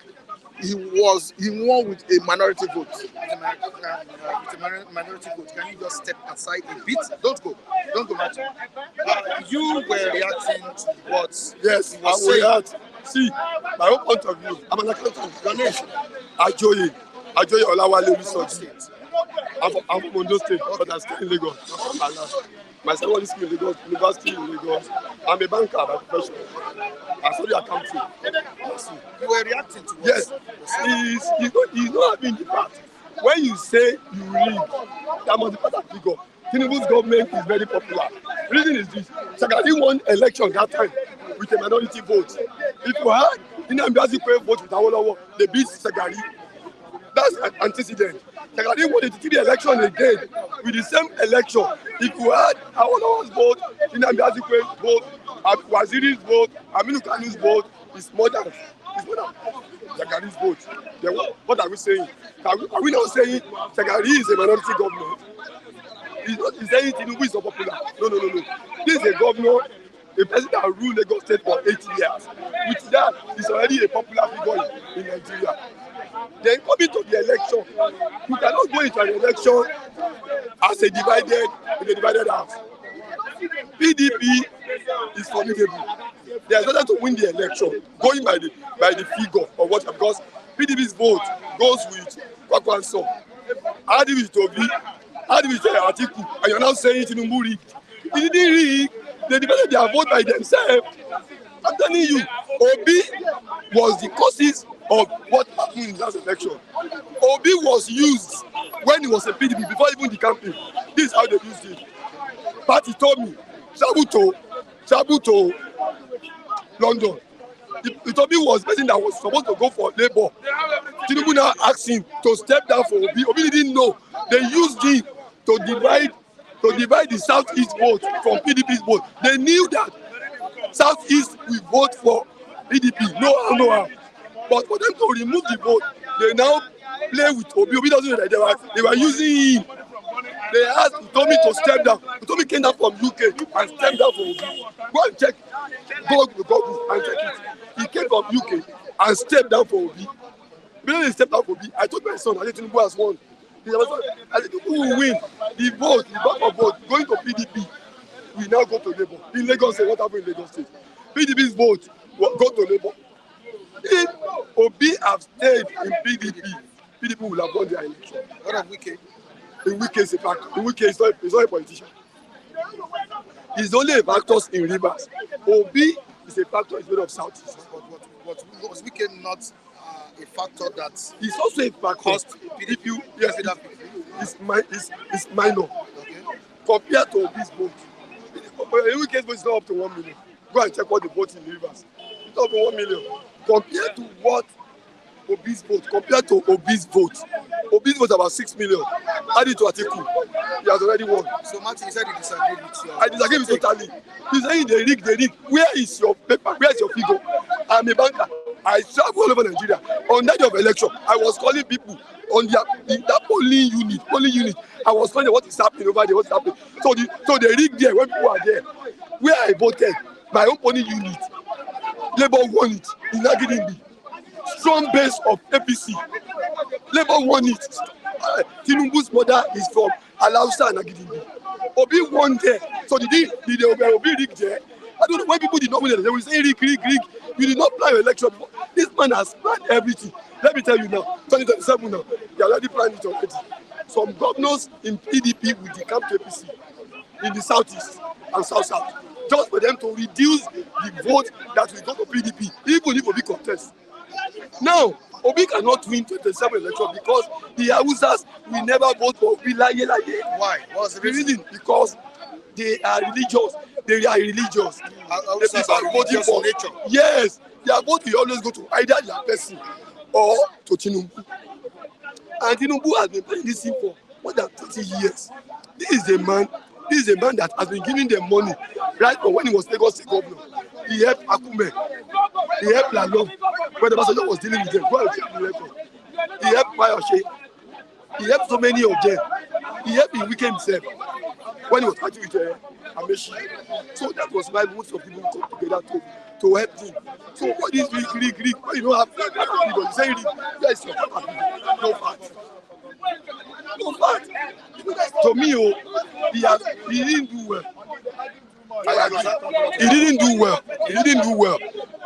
he won with a minority vote. With a minority vote, can you just step aside a bit? Don't go, Matthew. You were reacting to what? Yes, I will react. See, my own point of view, I'm an accountant. Your name? Ajoye Olawale Research. I'm from Ondo State, but I stay in Lagos. My secondary school in Lagos, university in Lagos. I'm a banker by profession. I study accounting. You were reacting to what? Yes, he's not having the part. When you say you leave, that must be part of figure. Tinubu's government is very popular. The reason is this: Shagari won election that time with a minority vote. If you had Nnamdi Azikiwe vote with Awolowo, they beat Shagari. That's an antecedent. Shagari won the 3 election again with the same election. If you had Awolowo's vote, Nnamdi Azikiwe's vote, Waziri's vote, Aminu Kanu's vote, it's more than Shagari's vote. Then what are we saying? Are we not saying Shagari is a minority government? He's saying Tinubu is not popular. No. This is a governor, a president that ruled Lagos State for 8 years. With that, he's already a popular figure in Nigeria. Then coming to the election, you cannot go into an election as a divided house. PDP is formidable. They are expected to win the election, going by the figure of what, because PDP's vote goes with Kwakwanso. How do we Toby? How do we say Atiku? And you're now saying Tinubu rigged. He didn't rig. They divided their vote by themselves. I'm telling you, Obi was the causes of what happened in that election. Obi was used when he was a PDP before even the campaign. This is how they used it. Party told me, Shabuto, London. Obi was the person that was supposed to go for Labour. Tinubu now asked him to step down for Obi. Obi didn't know. They used him to divide the Southeast vote from PDP's vote. They knew that Southeast will vote for PDP. No how. But for them to remove the vote, they now play with Obi. Obi doesn't know that they were using him. They asked Utomi to step down. Utomi came down from UK and stepped down for Obi. Go and check. Go and check it. He came from UK and stepped down for Obi. When he stepped down for Obi, I told my son, Tinubu has won. Tinubu will win. The back of vote going to PDP. We now go to Labour. In Lagos State, what happened in Lagos State? PDP's vote will go to Labour. If Obi have stayed in PDP will have won their election. What of Wike? In Wike is a factor. In Wike is not a politician. He's only a factor in Rivers. Obi is a factor in the Southeast. But was Wike not a factor that is also a factor? Cost PDP? Yes, it's minor. Okay. Compared to Obi's vote. Wike's vote is not up to 1 million. Go and check what the vote in Rivers. It's up to 1 million. Compared to what Obi's vote, Obi's vote about 6 million. Add it to Atiku. He has already won. So Martin, you said you disagree with you. I disagree with totally. He's saying they rig. Where is your paper? Where is your figure? I'm a banker. I travel all over Nigeria. On that day of election, I was calling people on that polling unit. I was calling what is happening over there, what's happening. So they rig there when people are there. Where I voted, my own polling unit, Labour won it in Agidimbi. Strong base of APC. Labour won it. Tinubu's mother is from Alausa and Agidimbi. Obi won there. So did Obi rig there? I don't know why people did not win it. They will say rig. You did not plan your election before. This man has planned everything. Let me tell you now, 2027 now, they already planned it already. Some governors in PDP will decamp to APC in the Southeast and South, just for them to reduce the vote that will go to PDP, even if Obi contest. Now, Obi cannot win 27 election because the Hausas will never vote for Obi. Why? What's the The reason? reason because they are religious. They are religious. The people are voting for nature. yes, their vote will always go to either their person or to Tinubu. And Tinubu has been playing this thing for more than 30 years. This is a man that has been giving them money right from when he was Lagos State governor. He helped Akume. He helped Lalong when the Basajo was dealing with them. Go and check the record. He helped Bayoshe. He helped so many of them. He helped Wike himself when he was fighting with Amechi. So that was why most of people come together to help him. So what is Greek? When you don't have people, you say yes, your people. No fact. No fact. To me, he didn't do well. I agree. He didn't do well.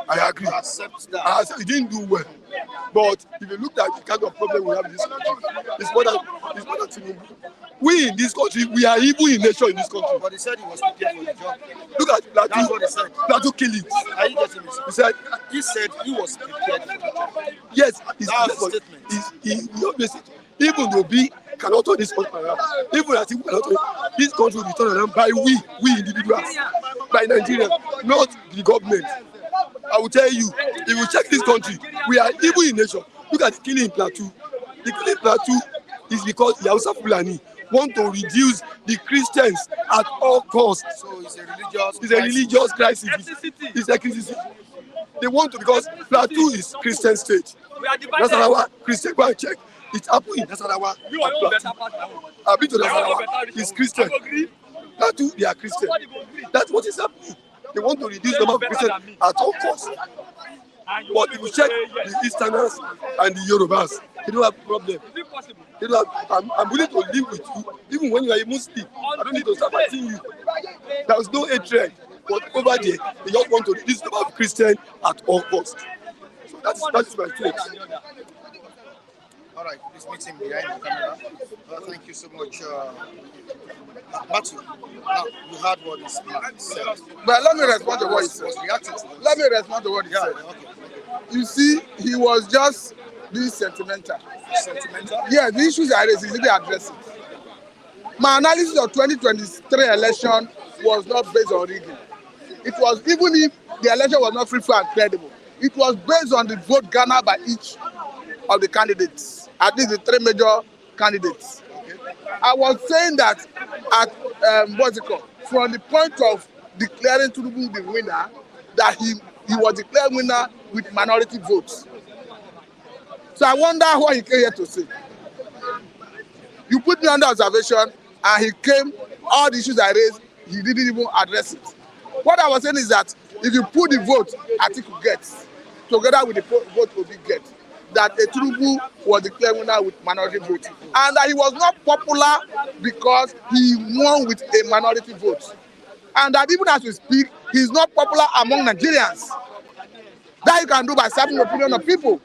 I agree. He didn't do well. But if you look at the kind of problem we have in this country, it's more than Tinubu. We in this country, we are evil in nature in this country. But he said he was prepared for the job. Look at Plateau. That's what he said. Plateau kill it. Are you getting me? He said he was prepared for the job. yes. That was the statement. He always said, even though we cannot turn this country around, even as we cannot turn this country will be turned around by we individuals, by Nigeria, not the government. I will tell you, if you check this country, we are evil in nature. Look at the killing in Plateau. The killing in Plateau is because the Hausa Fulani want to reduce the Christians at all costs. So it's a religious crisis. It's a crisis. They want to, because Plateau is Christian state. That's our Christian. Go and check. It's happening. That's our I've been to Nasarawa. It's Christian. Plateau, they are Christian. That's what is happening. They want to reduce the number of Christians at all costs. But if you check the Easterners and the Yorubas, they don't have a problem. They don't have, I'm willing to live with you, even when you are a Muslim. I don't need to start fighting you. There is no hatred. But over there, they just want to reduce the number of Christians at all costs. So that is my take. All right, please meet him behind the camera. Thank you so much, Matthew. Now, you heard what this man said. But let me respond to what he said. Let me respond to what he said. Okay. You see, he was just being sentimental. Sentimental? Yeah, the issues are raised, he didn't address it. My analysis of 2023 election was not based on rigging. It was, even if the election was not free, fair, and credible, it was based on the vote garnered by each of the candidates, at least the three major candidates. I was saying that at from the point of declaring Tinubu the winner, that he was declared winner with minority votes. So I wonder what he came here to say. You put me under observation, and he came, all the issues I raised, he didn't even address it. What I was saying is that if you put the vote Atiku gets, together with the vote Obi gets, that Tinubu was declared winner with minority vote, and that he was not popular because he won with a minority vote, and that even as we speak, he's not popular among Nigerians. That you can do by serving the opinion of people.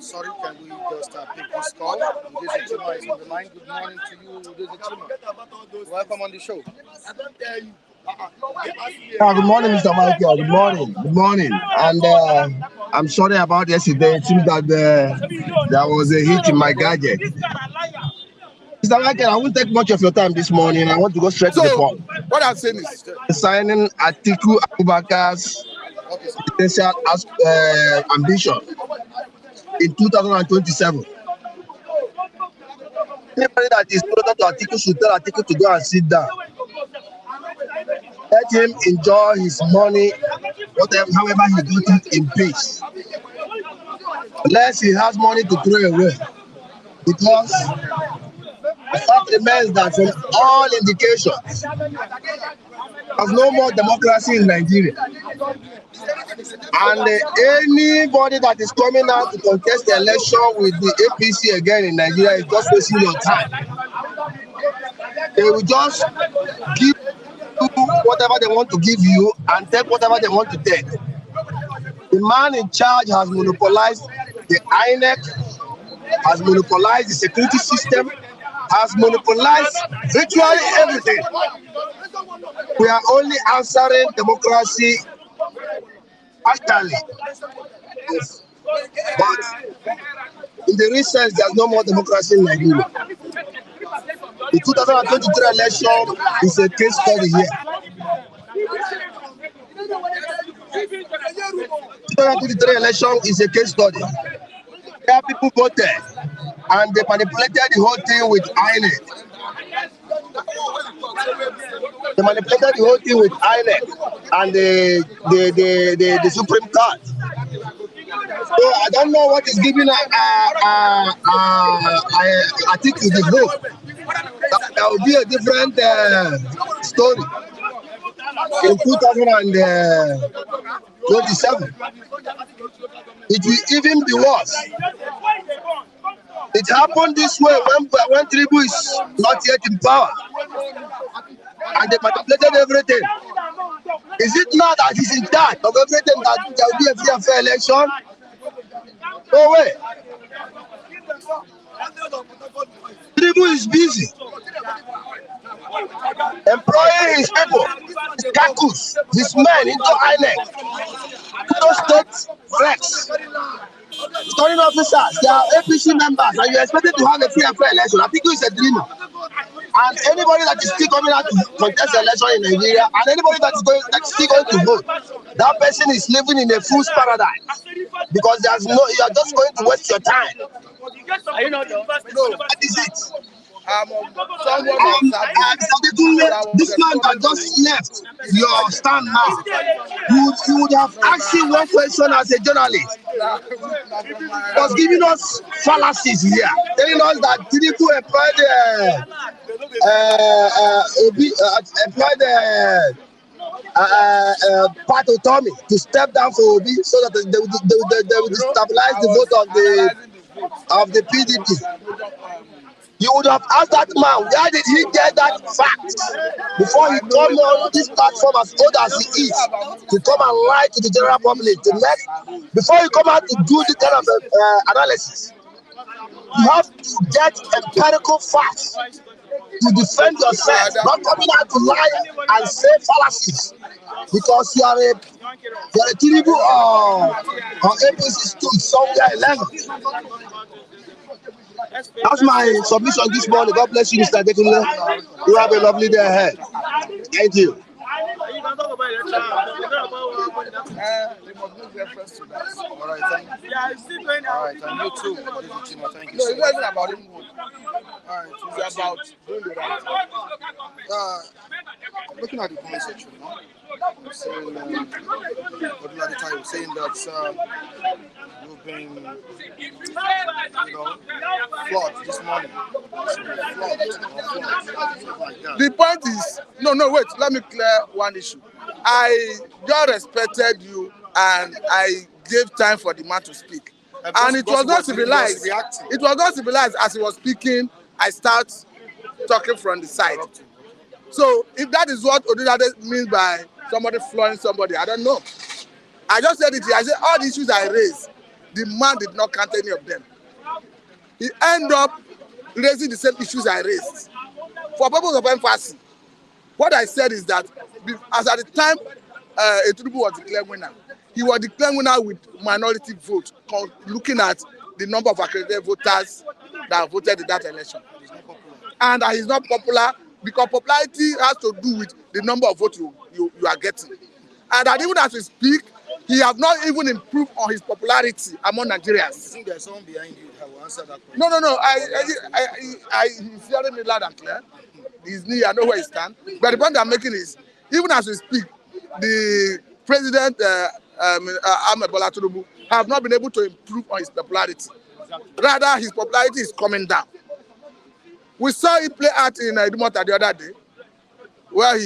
Sorry, can we just pick this call? This Chima is on the line. Good morning to you, this Chima. Welcome on the show. Good morning, Mr. Michael. Good morning. Good morning. And I'm sorry about yesterday. It seems that there was a hit in my gadget. Mr. Michael, I won't take much of your time this morning. I want to go straight to the point. What I'm saying is signing Atiku Abubakar's potential ambition in 2027. Anybody that is closer to Atiku should tell Atiku to go and sit down. Let him enjoy his money, whatever, however he got it, in peace. Unless he has money to throw away. Because the fact remains that from all indications, there's no more democracy in Nigeria. And anybody that is coming out to contest the election with the APC again in Nigeria is just wasting your time. They will just give whatever they want to give you and take whatever they want to take. The man in charge has monopolized the INEC, has monopolized the security system, has monopolized virtually everything. We are only answering democracy actually. Yes. But in the real sense, there's no more democracy in Nigeria. The 2023 election is a case study here. 2023 election is a case study. There people voted and they manipulated the whole thing with INEC. They manipulated the whole thing with INEC and the Supreme Court. So I don't know what is giving Atiku the hope. There will be a different story in 2027. It will even be worse. It happened this way when Tinubu is not yet in power, and they manipulated everything. Is it now that he's in charge of everything that there will be a free and fair election? No way. Tinubu is busy employing his people, his caucus, his men into INEC, into state flex, returning officers. They are APC members, and you are expected to have a free and fair election. I think it's a dreamer. And anybody that is still coming out to contest the election in Nigeria, and anybody that is still going to vote, that person is living in a fool's paradise, because you are just going to waste your time. That is it. This man that just left your stand now, you would have asked him one question as a journalist. He was giving us fallacies here, telling us that Tinubu employed Plateau to step down for Obi so that they would destabilize the vote of the PDP. You would have asked that man, where did he get that fact before he come on this platform as old as he is to come and lie to the general public, before you come out to do this kind of analysis. You have to get empirical facts to defend yourself, not coming out to lie and say fallacies, because you are a Tinubu or APC stood somewhere 11. That's my submission this morning. God bless you, Mr. Adekunle. You have a lovely day ahead. Thank you. All right, thank you. All right, and you too. Thank you so much. About him. All right, it's about doing the right thing. Looking at the comment section, saying, saying that you've been, flawed this morning. The point is, no, wait, let me clear one issue. I just respected you and I gave time for the man to speak. And it was not civilized. It was not civilized. As he was speaking, I start talking from the side. So if that is what Odudade means by somebody flowing somebody, I don't know. I just said it here. I said all the issues I raised, the man did not count any of them. He ended up raising the same issues I raised. For purpose of emphasis, what I said is that as at the time Atiku was declared winner, he was declared winner with minority vote, looking at the number of accredited voters that voted in that election. And he's not popular because popularity has to do with the number of votes you are getting. And that even as we speak, he has not even improved on his popularity among Nigerians. I think there's someone behind you that will answer that question. No. He's hearing me loud and clear. He's near, I know where he stands. But the point I'm making is, even as we speak, the president, Ahmed Bola Tinubu, have not been able to improve on his popularity. Rather, his popularity is coming down. We saw it play out in Rebuttal the other day, where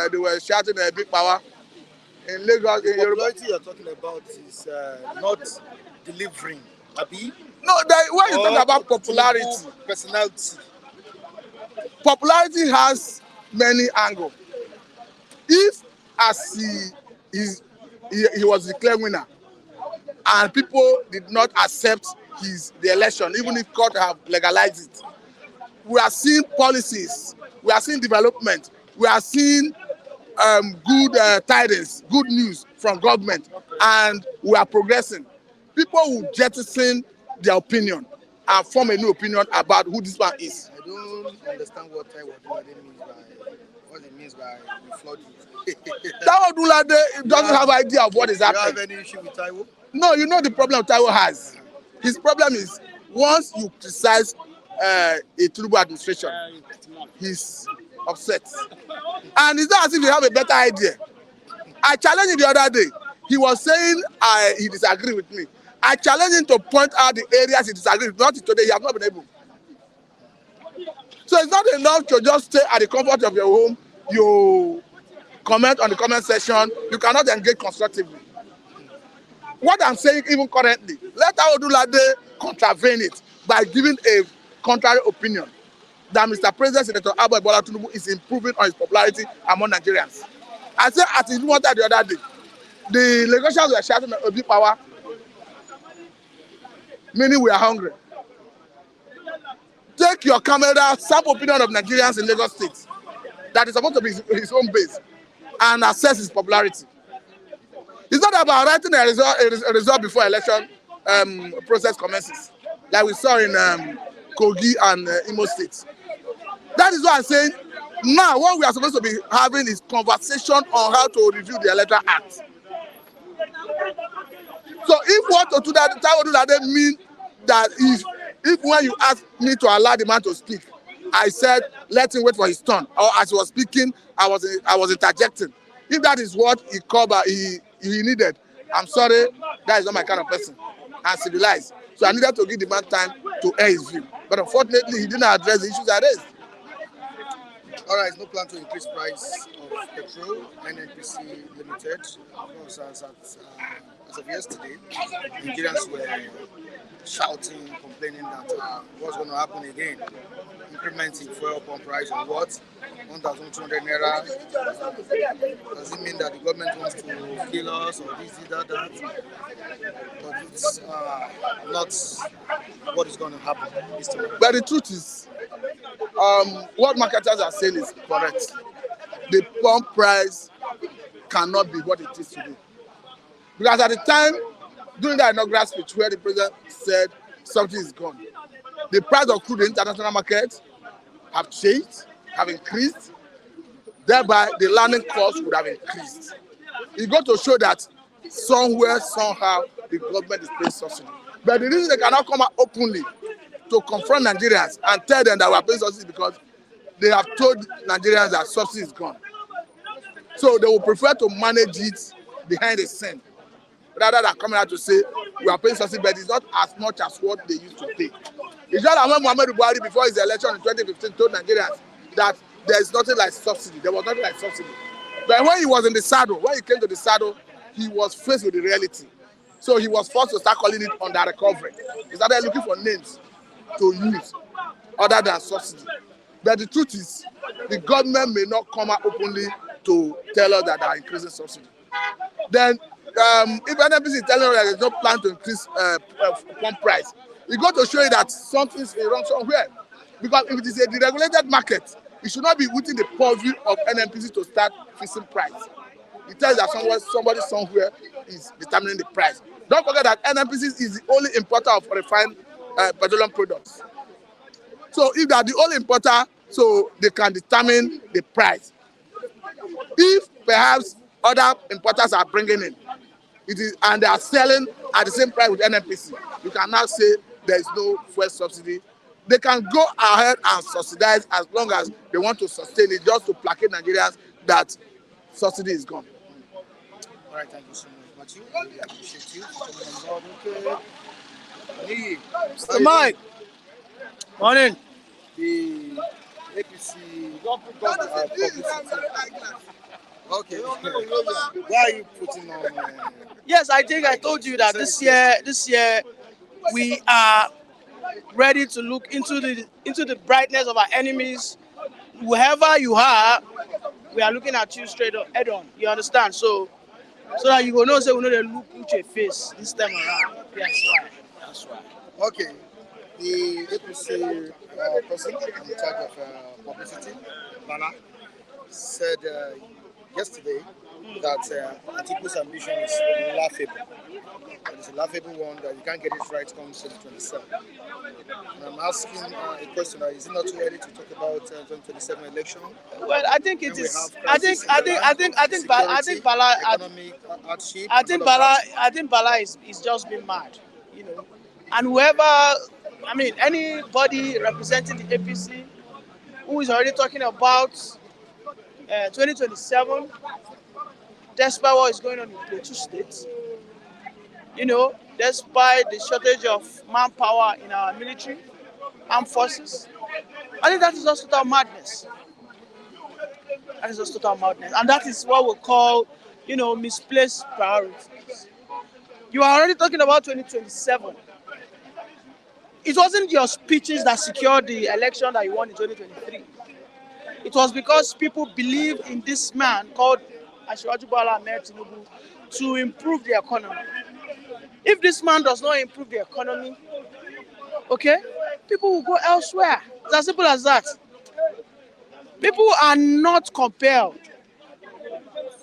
they were shouting a big power. In Lagos, the popularity you're talking about is not delivering. Abi? No, when you talk about popularity, personality. Popularity has many angles. If, as he was declared winner, and people did not accept the election, even if court have legalized it, we are seeing policies, we are seeing development, we are seeing good tidings, good news from government, and we are progressing. people will jettison their opinion and form a new opinion about who this man is. I don't understand what it means by we flood you. Taiwo Odunlade doesn't have idea of what is happening. Do you have any issue with Taiwo? No, you know the problem Taiwo has. His problem is once you criticize a Tinubu administration, he's upset. And it's not as if you have a better idea. I challenged him the other day. He was saying he disagreed with me. I challenged him to point out the areas he disagreed with. Not today, he has not been able. So it's not enough to just stay at the comfort of your home. You comment on the comment section. You cannot engage constructively. What I'm saying even currently, let Taiwo Odunlade contravene it by giving a contrary opinion that Mr. President Senator Bola Tinubu is improving on his popularity among Nigerians. I said at his water the other day, the Lagosians were shouting a big power, meaning we are hungry. Take your camera, sample opinion of Nigerians in Lagos State that is supposed to be his own base and assess his popularity. It's not about writing a result before election process commences, like we saw in Kogi and Imo State. That is why I'm saying now what we are supposed to be having is conversation on how to review the Electoral Act. So if what Taiwo Odunlade mean that if when you ask me to allow the man to speak, I said let him wait for his turn, or as he was speaking, I was interjecting. If that is what he needed, I'm sorry, that is not my kind of person. I'm civilized. So I needed to give the man time to air his view. But unfortunately, he didn't address the issues I raised. All right, no plan to increase price of petrol, NNPC Limited. Because as of yesterday, Nigerians were shouting, complaining that what's going to happen again. Incrementing fuel pump price on what? 1,200 naira. Does it mean that the government wants to kill us or this, that? But it's not what is going to happen this time. But the truth is, what marketers are saying is correct. The pump price cannot be what it is today. Because at the time, during the inaugural speech where the president said something is gone, the price of crude in the international market have changed, have increased. Thereby, the landing cost would have increased. It got to show that somewhere, somehow, the government is paying subsidy. But the reason they cannot come out openly to confront Nigerians and tell them that we are paying subsidy because they have told Nigerians that subsidy is gone. So they will prefer to manage it behind the scene rather than coming out to say we are paying subsidy, but it's not as much as what they used to pay. It's just that when Muhammadu Buhari, before his election in 2015, told Nigerians that there is nothing like subsidy. There was nothing like subsidy. But when he was in the saddle, when he came to the saddle, he was faced with the reality. So he was forced to start calling it under recovery. He started looking for names to use other than subsidy. But the truth is, the government may not come out openly to tell us that they are increasing subsidy. Then, if NNPC is telling us that there is no plan to increase pump price, it got to show you that something is wrong somewhere. Because if it is a deregulated market, it should not be within the purview of NNPC to start fixing price. It tells that somebody somewhere is determining the price. Don't forget that NNPC is the only importer of refined petroleum products. So if they are the only importer, so they can determine the price. If perhaps other importers are bringing in, and they are selling at the same price with NNPC, you can now say there is no fuel subsidy. They can go ahead and subsidize as long as they want to sustain it, just to placate Nigerians that subsidy is gone. All right, thank you so much, Matthew. I really appreciate you coming on board. Okay. Mr. Mike. Morning. The APC publicity. Okay. Why are you putting on? Yes, I think I told you that this year we are ready to look into the brightness of our enemies. Whoever you are, we are looking at you straight up, head on. You understand? So that you will know, say we know they look into your face this time around. That's why. Okay. The APC person in charge of publicity, Lana, said yesterday that Atiku's ambition is laughable. And it's a laughable one that you can't get it right come 2027. And I'm asking a question: is it not too early to talk about 2027 election? Well, I think it When we is. have I think. crisis I in the think. land, I think. I think. I think security, Bala. economic hardship, I and think all of Bala. that. I think Bala is just being mad. You know, and whoever. I mean, anybody representing the APC who is already talking about 2027, despite what is going on in Plateau State, despite the shortage of manpower in our military, armed forces, I think that is just total madness. That is just total madness. And that is what we call, misplaced priorities. You are already talking about 2027. It wasn't your speeches that secured the election that you won in 2023. It was because people believe in this man called Asiwaju Bola Ahmed Tinubu to improve the economy. If this man does not improve the economy, okay, people will go elsewhere. It's as simple as that. People are not compelled.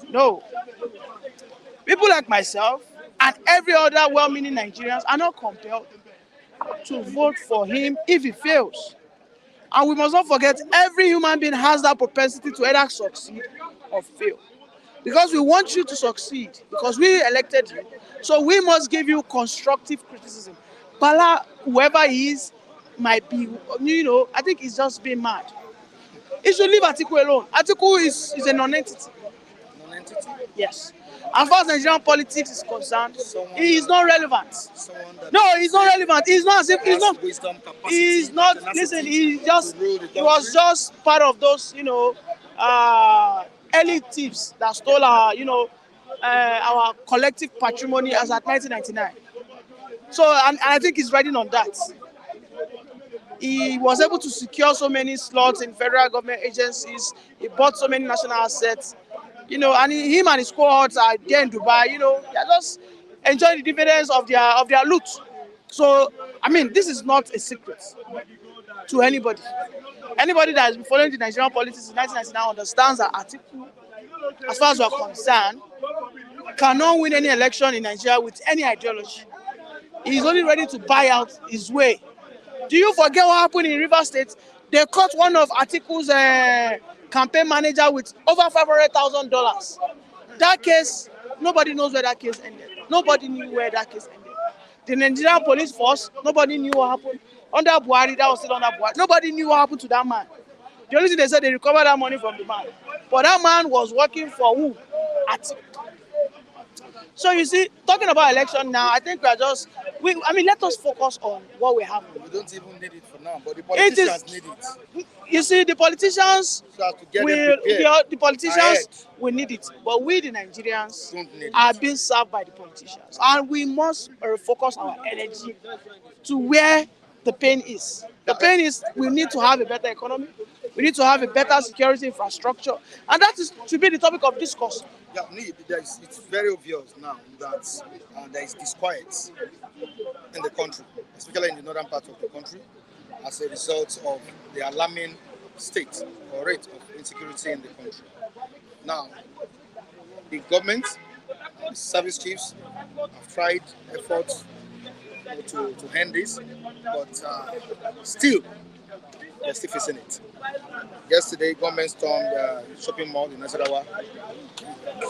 No. People like myself and every other well-meaning Nigerians are not compelled to vote for him if he fails. And we must not forget, every human being has that propensity to either succeed or fail. Because we want you to succeed, because we elected you. So we must give you constructive criticism. Bala, whoever he is, might be, I think he's just being mad. He should leave Atiku alone. Atiku is a non-entity. Non-entity. Yes. As far as Nigerian politics is concerned, he is not relevant. No, he's not relevant. He's not as if he's not. Wisdom, capacity, He's not. Listen, tenacity to rule the he was country. just part of those, early thieves that stole our collective patrimony as at 1999. So, and I think he's riding on that. He was able to secure so many slots in federal government agencies. He bought so many national assets, and him and his cohorts are there in Dubai. They're just enjoying the dividends of their loot. So, I mean, this is not a secret to anybody. Anybody that has been following the Nigerian politics in 1999 understands that Atiku, as far as we're concerned, cannot win any election in Nigeria with any ideology. He's only ready to buy out his way. Do you forget what happened in Rivers State? They caught one of Atiku's campaign manager with over $500,000. That case, nobody knows where that case ended. Nobody knew where that case ended. The Nigerian police force, nobody knew what happened. Under Buhari, that was still under Buhari. Nobody knew what happened to that man. The only thing they said, they recovered that money from the man. But that man was working for who? Atiku. So you see, talking about election now, I think let us focus on what we have. We don't even need it for now, but the politicians need it. You see, the politicians So as to get them prepared ahead. will need it, but we the Nigerians Don't need are it. being served by the politicians, and we must focus our energy to where the pain is. The pain is we need to have a better economy, we need to have a better security infrastructure, and that should be the topic of discourse. Yeah, it's very obvious now that there is disquiet in the country, especially in the northern part of the country, as a result of the alarming state or rate of insecurity in the country. Now, the government, the service chiefs have tried efforts to end this, but still, they're still facing it. Yesterday, government stormed the shopping mall in Nasarawa,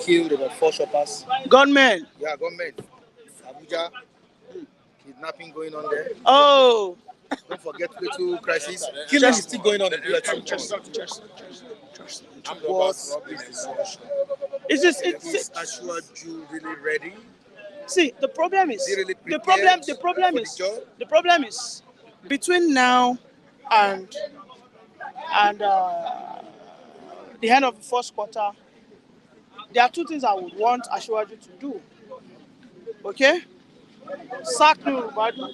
killed about 4 shoppers. Gunmen. Yeah, government. Abuja, kidnapping going on there. Oh. Don't forget Plateau crisis. Killing is still going on in Plateau. What is the solution? Is Asiwaju really ready? See, the problem is Is he really the prepared problem for is the job? the problem is between now and the end of the first quarter, there are 2 things I would want Asiwaju to do. Okay? Sack Nuhu Ribadu,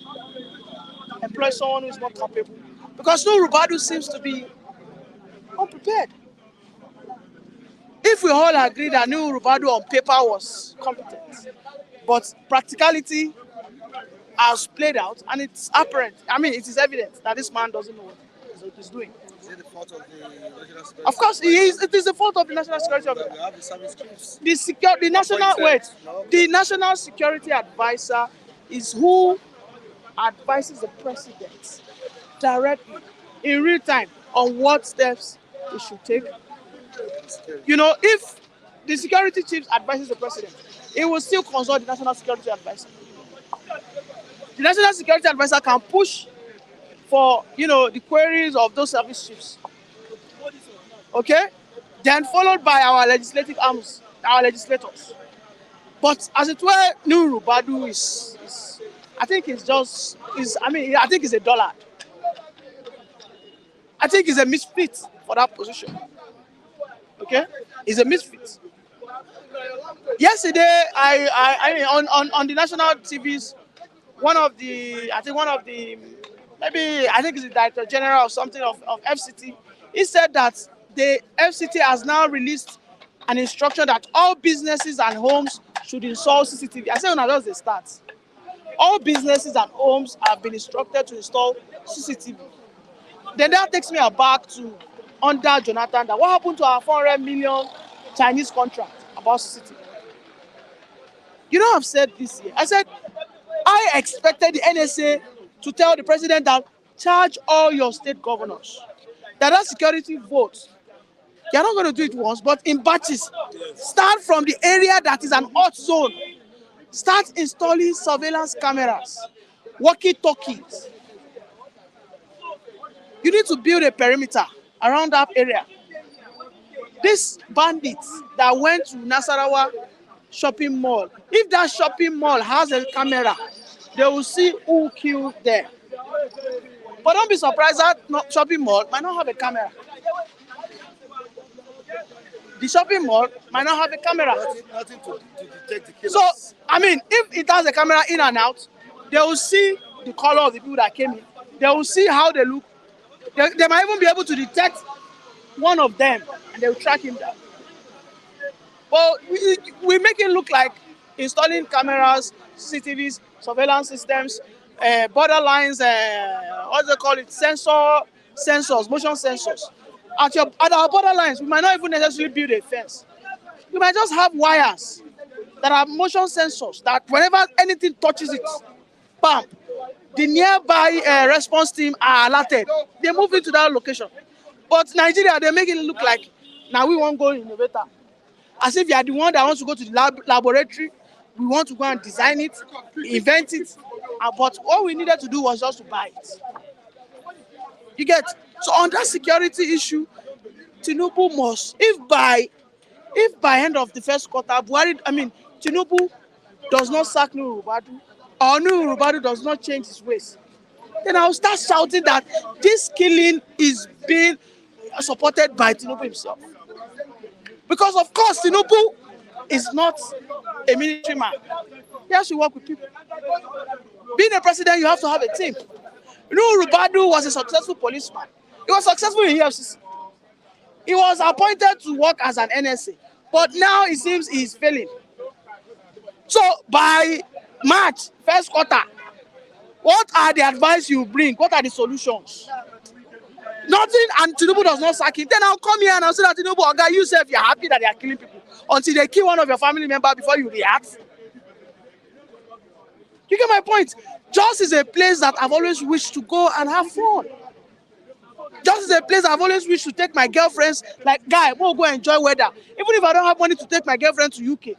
employ someone who is not capable. Because Nuhu Ribadu seems to be unprepared. If we all agree that Nuhu Ribadu on paper was competent, but practicality has played out, and it's apparent, it is evident that this man doesn't know what is doing. Is it the fault of the national security? Of course, it is the fault of the national security. We have the service chiefs. The national security advisor is who advises the president directly in real time on what steps he should take. You know, if the security chief advises the president, he will still consult the national security advisor. The national security advisor can push for, you know, the queries of those service chiefs. Okay? Then followed by our legislative arms, our legislators. But as it were, New Rubadu is I think it's just, I think it's a dullard. I think he's a misfit for that position. Okay? He's a misfit. Yesterday, on the national TVs, I think it's the director general or something of FCT, he said that the FCT has now released an instruction that all businesses and homes should install CCTV. I said, no, that's the start. All businesses and homes have been instructed to install CCTV. Then that takes me back to under Jonathan, that what happened to our 400 million Chinese contract about CCTV? You know, I've said this year. I said, I expected the NSA to tell the president that charge all your state governors. That security votes. You're not going to do it once, but in batches. Start from the area that is an hot zone. Start installing surveillance cameras, walkie-talkies. You need to build a perimeter around that area. These bandits that went to Nasarawa shopping mall, if that shopping mall has a camera, they will see who killed them. But don't be surprised that shopping mall might not have a camera. The shopping mall might not have a camera. Nothing to detect the killers. So, if it has a camera in and out, they will see the color of the people that came in. They will see how they look. They might even be able to detect one of them, and they will track him down. Well, we make it look like installing cameras, CCTVs, surveillance systems, border lines, what do they call it? Sensors, motion sensors. At our border lines, we might not even necessarily build a fence. We might just have wires that are motion sensors that whenever anything touches it, bam, the nearby response team are alerted. They move into that location. But Nigeria, they make it look like now we won't go innovator. As if you are the one that wants to go to the laboratory, we want to go and design it, invent it. But all we needed to do was just to buy it. You get? So on that security issue, Tinubu must, if by end of the first quarter, Tinubu does not sack New Rubadu, or New Rubadu does not change his ways, then I'll start shouting that this killing is being supported by Tinubu himself. Because of course, Tinubu is not a military man. He has to work with people. Being a president, you have to have a team. New Rubadu was a successful policeman. He was successful in EFCC. He was appointed to work as an NSA. But now it seems he is failing. So by March, first quarter, what are the advice you bring? What are the solutions? Nothing, and Tinubu does not sack him. Then I'll come here and I'll say that Tinubu, oh God, you say you're happy that they are killing people until they kill one of your family members before you react. You get my point? Just is a place that I've always wished to go and have fun. Just is a place I've always wished to take my girlfriends. Like, guy, we'll go enjoy weather. Even if I don't have money to take my girlfriend to UK,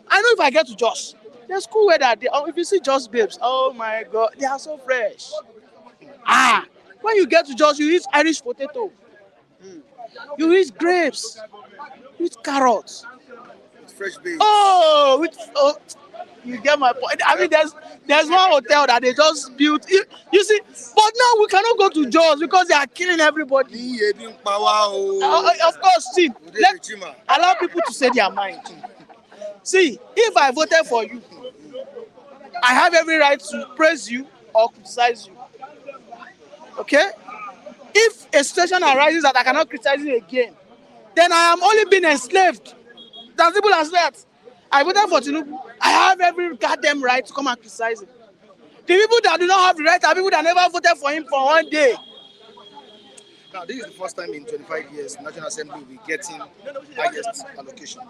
I know if I get to Jos, there's cool weather. If you see Jos babes, oh my God, they are so fresh. When you get to Jos, you eat Irish potato. You eat grapes. You eat carrots. With fresh beans. You get my point. There's one hotel that they just built. You see, but now we cannot go to Jos because they are killing everybody. Of course, see, allow people to say their mind. See, if I voted for you, I have every right to praise you or criticize you. Okay? If a situation arises that I cannot criticize you again, then I am only being enslaved. That's simple as that. I voted for Tinubu. I have every goddamn right to come and criticize him. The people that do not have the right are people that never voted for him for one day. Now, this is the first time in 25 years National Assembly will be getting highest allocation.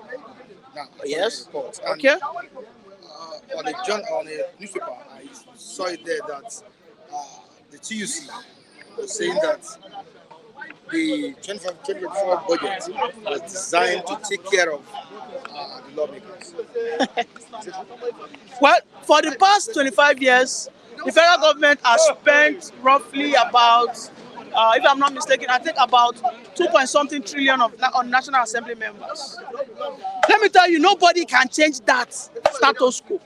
Now, Yes. reports. And, Okay. on a newspaper, I saw it there that the TUC was saying that the 2024 budget was designed to take care of the lawmakers. Well, for the past 25 years, the federal government has spent roughly about, if I'm not mistaken, I think about 2 point something trillion on National Assembly members. Let me tell you, nobody can change that status quo.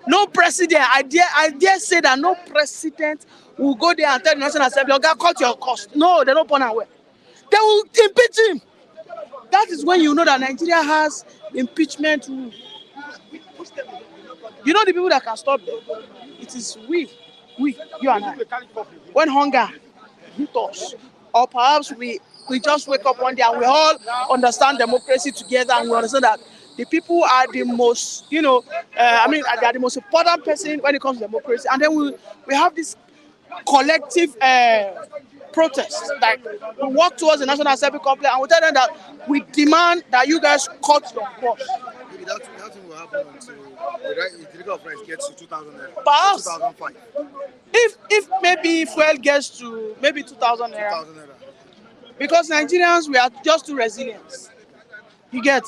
No president, I dare say that no president will go there and tell the National Assembly, okay, cut your cost. No, they don't put away. They will impeach him. That is when you know that Nigeria has impeachment rule. You know the people that can stop them? It is we, you and I. When hunger hit us, or perhaps we just wake up one day and we all understand democracy together and we understand that the people are the most, they are the most important person when it comes to democracy. And then we have this collective protest. Like we walk towards the National Assembly complex and we tell them that we demand that you guys cut your cost. Maybe that thing will happen until the rate of price gets to 2,000 naira. Perhaps 2005. If maybe fuel gets to maybe 2,000 naira. 2,000 naira. Because Nigerians, we are just too resilient. You get,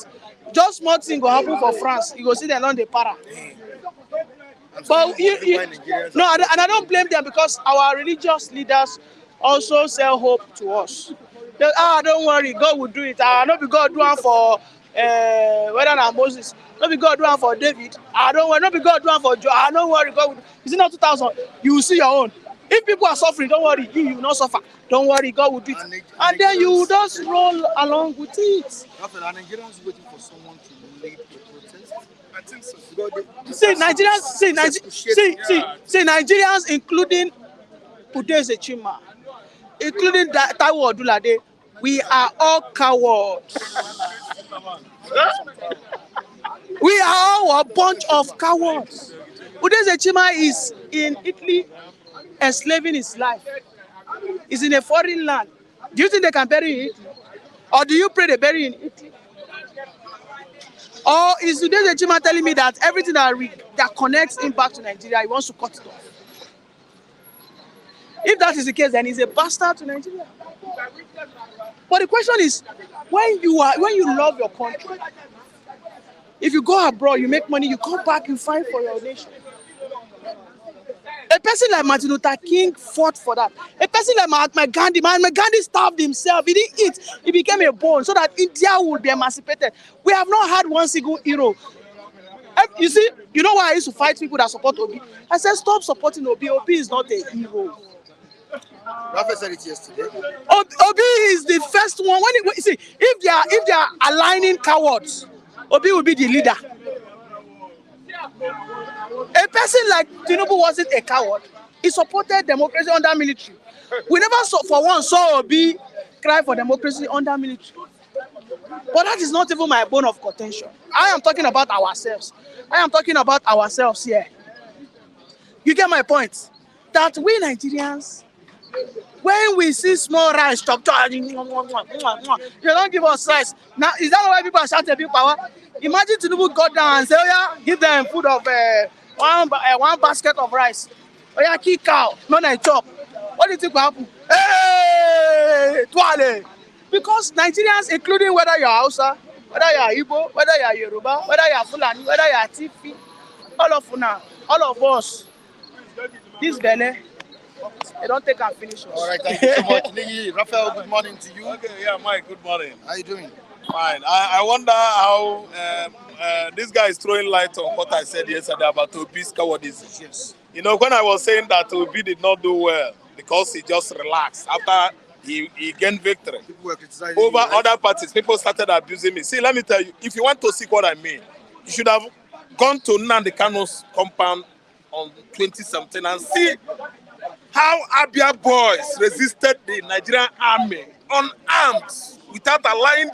just small thing will happen for France. You go see them on the para. But no, and I don't blame them because our religious leaders also sell hope to us. They, don't worry, God will do it. Not be God do it for whether not Moses. Not be God do it for David. Don't worry. Not be God do it for Joe. Don't worry, God will. Is it not 2,000? You will see your own. If people are suffering, don't worry, you will not suffer. Don't worry, God will do it. And then you will just roll along with it. Are Nigerians waiting for someone to lead the protest? I think so. See, Nigerians, including Udeze Chima, including Taiwo Odulade, we are all cowards. We are all a bunch of cowards. Udeze Chima is in Italy enslaving his life. He's in a foreign land. Do you think they can bury him? Or do you pray they bury in Italy? Or is Udeze Chima telling me that everything that connects him back to Nigeria, he wants to cut it off? If that is the case, then he's a bastard to Nigeria. But the question is, when you love your country, if you go abroad, you make money, you come back, you fight for your nation. A person like Martin Luther King fought for that. A person like Mahatma Gandhi, starved himself. He didn't eat. He became a bone so that India would be emancipated. We have not had one single hero. You see, you know why I used to fight people that support Obi? I said, stop supporting Obi. Obi is not a hero. Rafa said it yesterday. Obi is the first one. If they are aligning cowards, Obi will be the leader. A person like Tinubu wasn't a coward. He supported democracy under military. We never saw Obi cry for democracy under military. But that is not even my bone of contention. I am talking about ourselves. Here. You get my point? That we Nigerians, when we see small rice, you don't give us rice. Now, is that why people are shouting big power? Imagine Tinubu go down and say, oh yeah, give them food of one basket of rice. Oh yeah, kick cow, no night chop. What do you think will happen? Hey, Tuale! Because Nigerians, including whether you're Hausa, whether you're Igbo, whether you're Yoruba, whether you're Fulani, whether you're Tifi, all of us, this Bele, they don't take and finish us. All right, thank you so much. Nigi, Raphael, good morning to you. Okay, yeah, Mike, good morning. How are you doing? Fine. I wonder how this guy is throwing light on what I said yesterday about Obi's cowardice. Yes. You know, when I was saying that Obi did not do well because he just relaxed after he gained victory over other parties, people started abusing me. See, let me tell you, if you want to see what I mean, you should have gone to Nnamdi Kanu's compound on 2017 and see how Abia boys resisted the Nigerian army unarmed without allowing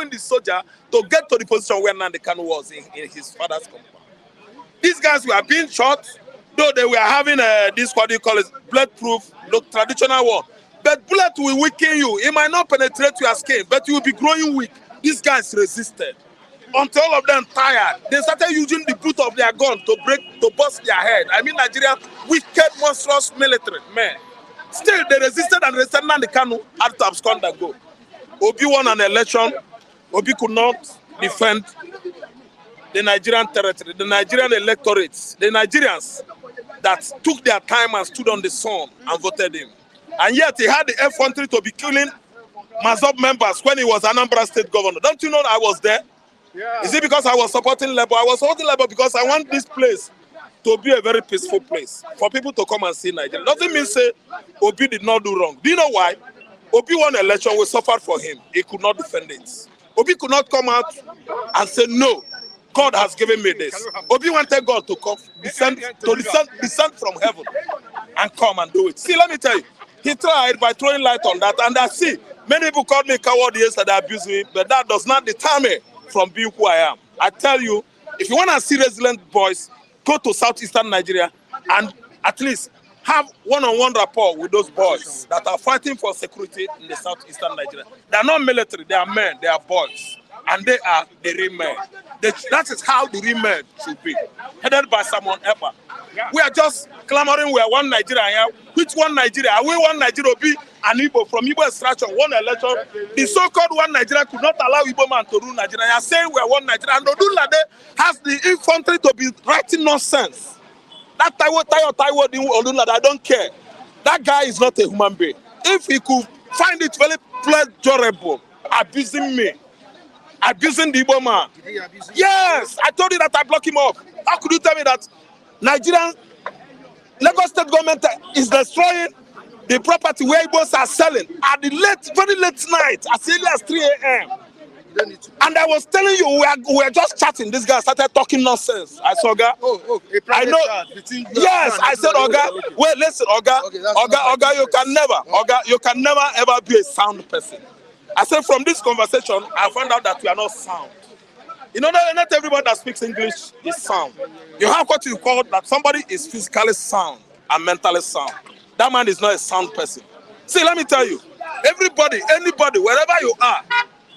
the soldier to get to the position where Nnamdi Kanu was in his father's compound. These guys were being shot, though they were having this, what do you call it, bulletproof, traditional one. but bullet will weaken you. It might not penetrate your skin, but you will be growing weak. These guys resisted. Until all of them tired, they started using the boot of their gun to bust their head. I mean, Nigeria, wicked, monstrous military men. Still, they resisted and resisted, and the Kanu had to abscond and go. Obi won an election. Obi could not defend the Nigerian territory, the Nigerian electorates, the Nigerians that took their time and stood on the sun and voted him. And yet he had the F-13 to be killing Mazop members when he was Anambra State governor. Don't you know I was there? Yeah. Is it because I was supporting Labour? I was supporting Labour because I want this place to be a very peaceful place for people to come and see Nigeria. Doesn't mean say Obi did not do wrong. Do you know why? Obi won an election, we suffered for him. He could not defend it. Obi could not come out and say, no, God has given me this. Obi wanted God to come, descend from heaven and come and do it. See, let me tell you, he tried by throwing light on that, and I see, many people called me a coward yesterday, abused me, but that does not deter me from being who I am. I tell you, if you want to see resilient boys, go to southeastern Nigeria and at least have one-on-one rapport with those boys that are fighting for security in the southeastern Nigeria. They are not military, they are men, they are boys. And they are the real men. That is how the real men should be. Headed by someone Epa. We are just clamoring we are one Nigeria here. Which one Nigeria? Are we one Nigeria? Be an Igbo from Igbo extraction, one election. The so-called one Nigeria could not allow Igbo man to rule Nigeria. They are saying we are one Nigeria. And Odunlade has the infantry to be writing nonsense. That Taiwo Odunlade, I don't care. That guy is not a human being. If he could find it very pleasurable, abusing me, abusing the Igbo man. Did he abuse you? Yes, I told you that I block him off. How could you tell me that Nigerian Lagos state government is destroying the property where Igbos are selling at the very late night, as early as 3 a.m. And I was telling you, we were just chatting. This guy started talking nonsense. I saw Oga. A private chat between you. Yes, I said, Oga. Okay. Wait, listen, Oga. Okay, Oga, you can never ever be a sound person. I said, from this conversation, I found out that we are not sound. You know, not everybody that speaks English is sound. You have what you call that somebody is physically sound and mentally sound. That man is not a sound person. See, let me tell you, everybody, anybody, wherever you are,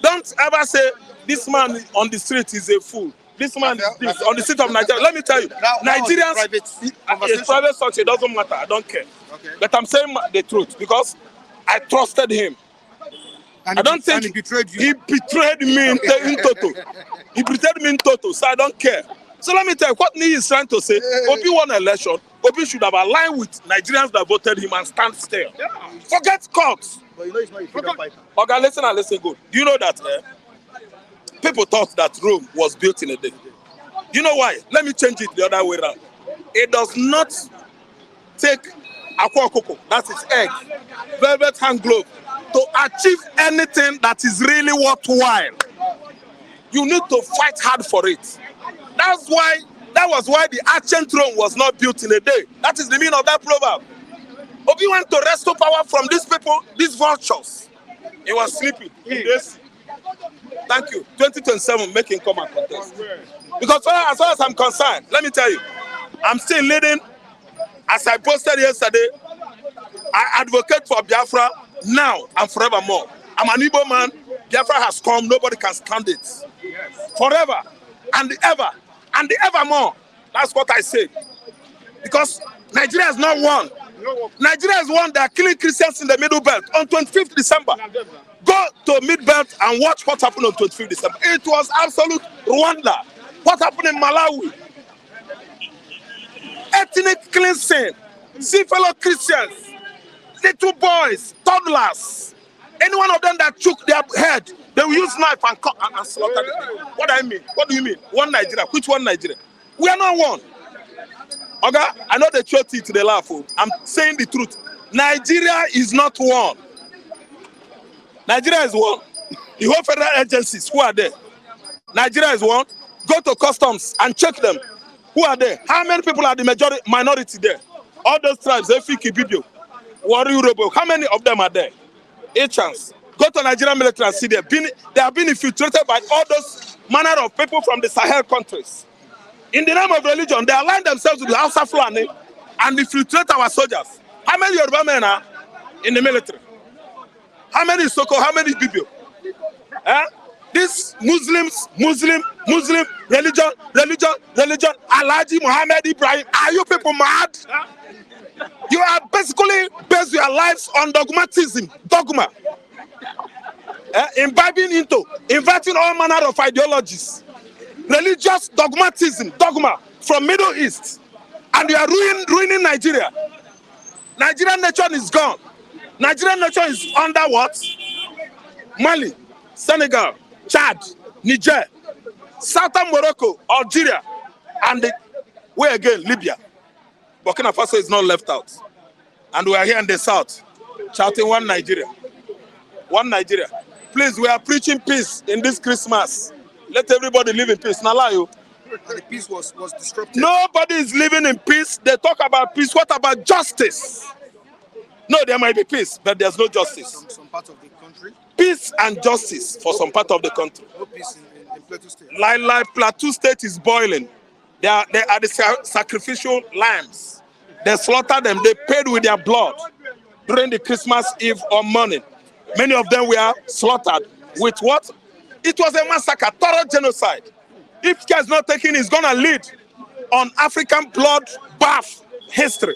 don't ever say this man on the street is a fool. This man is this on the street of Nigeria. Let me tell you, Nigerians, it's private such, it doesn't matter. I don't care. Okay. But I'm saying the truth because I trusted him. And I don't think he betrayed you. He betrayed me in toto. He betrayed me in toto, so I don't care. So let me tell you what he is trying to say. Obi won an election. Obi should have aligned with Nigerians that voted him and stand still. Yeah. Forget courts. But you know it's not a freedom fighter. Okay, listen and listen good. Do you know that people thought that Rome was built in a day? Do you know why? Let me change it the other way around. It does not take aqua cocoa, that is egg, velvet hand glove, to achieve anything that is really worthwhile. You need to fight hard for it. That was why the ancient Rome was not built in a day. That is the meaning of that proverb. Obi went to wrestle power from these people, these vultures. He was sleeping in this. Thank you. 2027, make him come and contest. Because as far as I'm concerned, let me tell you, I'm still leading. As I posted yesterday, I advocate for Biafra now and forevermore. I'm an Igbo man. Biafra has come. Nobody can stand it. Forever and ever and evermore. That's what I say. Because Nigeria has not won. Nigeria has won. They are killing Christians in the Middle Belt on 25th December. Go to Mid Belt and watch what happened on 25th December. It was absolute Rwanda. What happened in Malawi? Ethnic cleansing. See fellow Christians, little boys, toddlers. Any one of them that took their head, they will use knife and cut and slaughter them. What do I mean? What do you mean? One Nigeria. Which one Nigeria? We are not one. Okay? I know they throw it to the laugh. I'm saying the truth. Nigeria is not one. Nigeria is one. The whole federal agencies, who are there? Nigeria is one. Go to customs and check them. Who are there? How many people are the minority there? All those tribes, Efiki, Bidio, Wari, Urobo, how many of them are there? A chance. Go to Nigerian military and see them. They have been infiltrated by all those manner of people from the Sahel countries. In the name of religion, they align themselves with the Hausa Fulani and infiltrate our soldiers. How many Yoruba men are in the military? How many Soko? How many people? Eh? These Muslims, religion. Alhaji Muhammad Ibrahim. Are you people mad? You are basically based your lives on dogmatism. Dogma. Inviting all manner of ideologies. Religious dogmatism. Dogma from Middle East. And you are ruining Nigeria. Nigerian nation is gone. Nigerian nation is under what? Mali, Senegal, Chad, Niger, Southern Morocco, Algeria, and where again? Libya. Burkina Faso is not left out. And we are here in the south, shouting one Nigeria. One Nigeria. Please, we are preaching peace in this Christmas. Let everybody live in peace. Nalayo. And the peace was disrupted. Nobody is living in peace. They talk about peace. What about justice? No, there might be peace, but there's no justice. Some part of the country. Peace and justice for some part of the country. No peace in Plateau State. Like Plateau State is boiling. They are the sacrificial lambs. They slaughter them. They paid with their blood during the Christmas Eve or morning. Many of them were slaughtered with what? It was a massacre, thorough genocide. If care is not taken, it's going to lead on African blood bath history.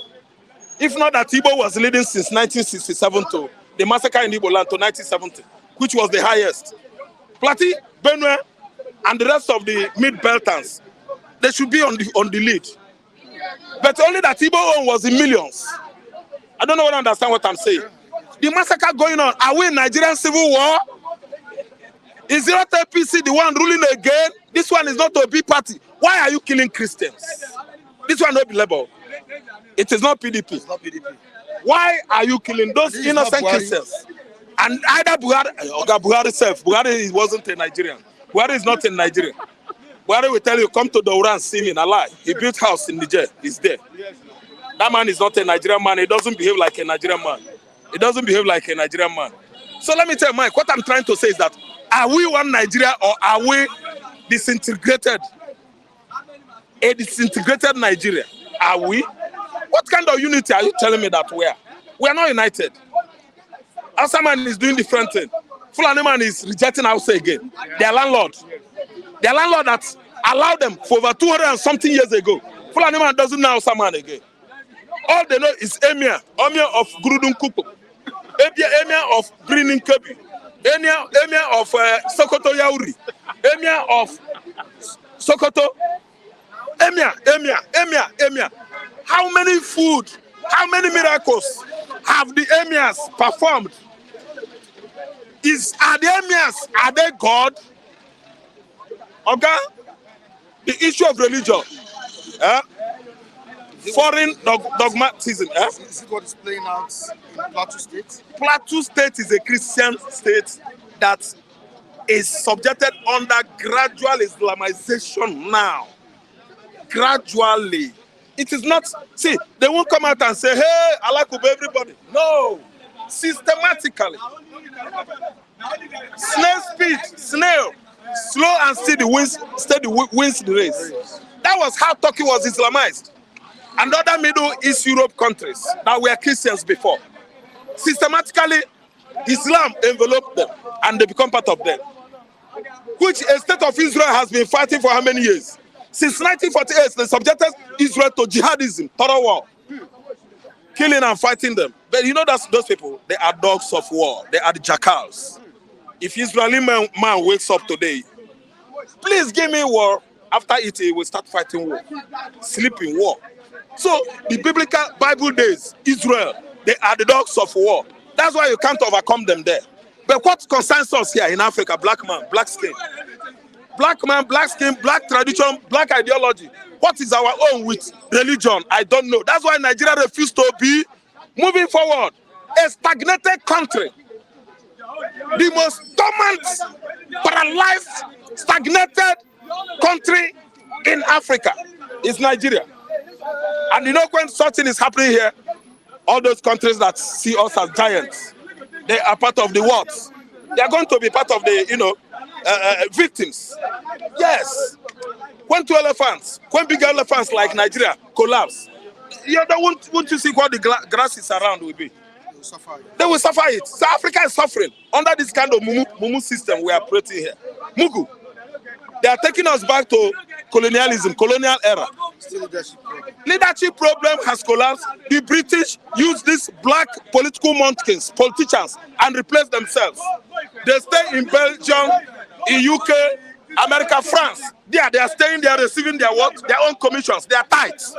If not that Igbo was leading since 1967 to the massacre in Igbo land to 1970, which was the highest. Plateau, Benue, and the rest of the mid-Beltans, they should be on the lead. But only that Igbo own was in millions. I don't know whether you understand what I'm saying. The massacre going on, are we in Nigerian civil war? Is not APC the one ruling again? This one is not a B party. Why are you killing Christians? This one not be label. It is not PDP. It's not PDP. Why are you killing those innocent Christians? And either Buhari self, Buhari wasn't a Nigerian. Buhari is not in Nigeria. Buhari will tell you, come to Daura and see me in a lie. He built house in Niger. He's there. That man is not a Nigerian man. He doesn't behave like a Nigerian man. He doesn't behave like a Nigerian man. So let me tell you, Mike, what I'm trying to say is that are we one Nigeria or are we disintegrated? A disintegrated Nigeria. Are we? What kind of unity are you telling me that we are? We are not united. Hausa man is doing different thing. Fulani man is rejecting Hausa again. Their landlord. Their landlord that allowed them for over 200 and something years ago. Fulani man doesn't know Hausa man again. All they know is Emir of Gurudun Kupu. Emir of Greening Kebi. Emir of Sokoto Yauri. Emir of Sokoto. Emir. How many food, how many miracles have the emirs performed? Are the emirs, are they God? Okay? The issue of religion. Foreign dogmatism. Is it what is playing out in Plateau State? Plateau State is a Christian state that is subjected under gradual Islamization now. Gradually. It is not, see, they won't come out and say, hey, Allah could be everybody. No. Systematically. Snail speed, snail. Slow and steady wins the race. That was how Turkey was Islamized. And other Middle East Europe countries that were Christians before. Systematically, Islam enveloped them and they become part of them. Which a state of Israel has been fighting for how many years? Since 1948, they subjected Israel to jihadism, thorough war, killing and fighting them. But you know that those people, they are dogs of war. They are the jackals. If Israeli man wakes up today, please give me war. After it, he will start fighting war, sleeping war. So the biblical Bible days, Israel, they are the dogs of war. That's why you can't overcome them there. But what concerns us here in Africa, black man, black skin. Black man, black skin, black tradition, black ideology. What is our own with religion? I don't know. That's why Nigeria refused to be moving forward. A stagnated country. The most dormant, paralyzed, stagnated country in Africa is Nigeria. And you know when something is happening here, all those countries that see us as giants, they are part of the what? They are going to be part of the, victims. Yes. When 2 elephants, when big elephants like Nigeria collapse, won't you see what the grass is around will be? They will suffer it. So Africa is suffering under this kind of mumu system we are operating here. Mugu. They are taking us back to colonialism, colonial era. Leadership problem has collapsed. The British use these black political munchkins, politicians, and replace themselves. They stay in Belgium, in UK, America, France. They are staying there, receiving their work, their own commissions, their tithes.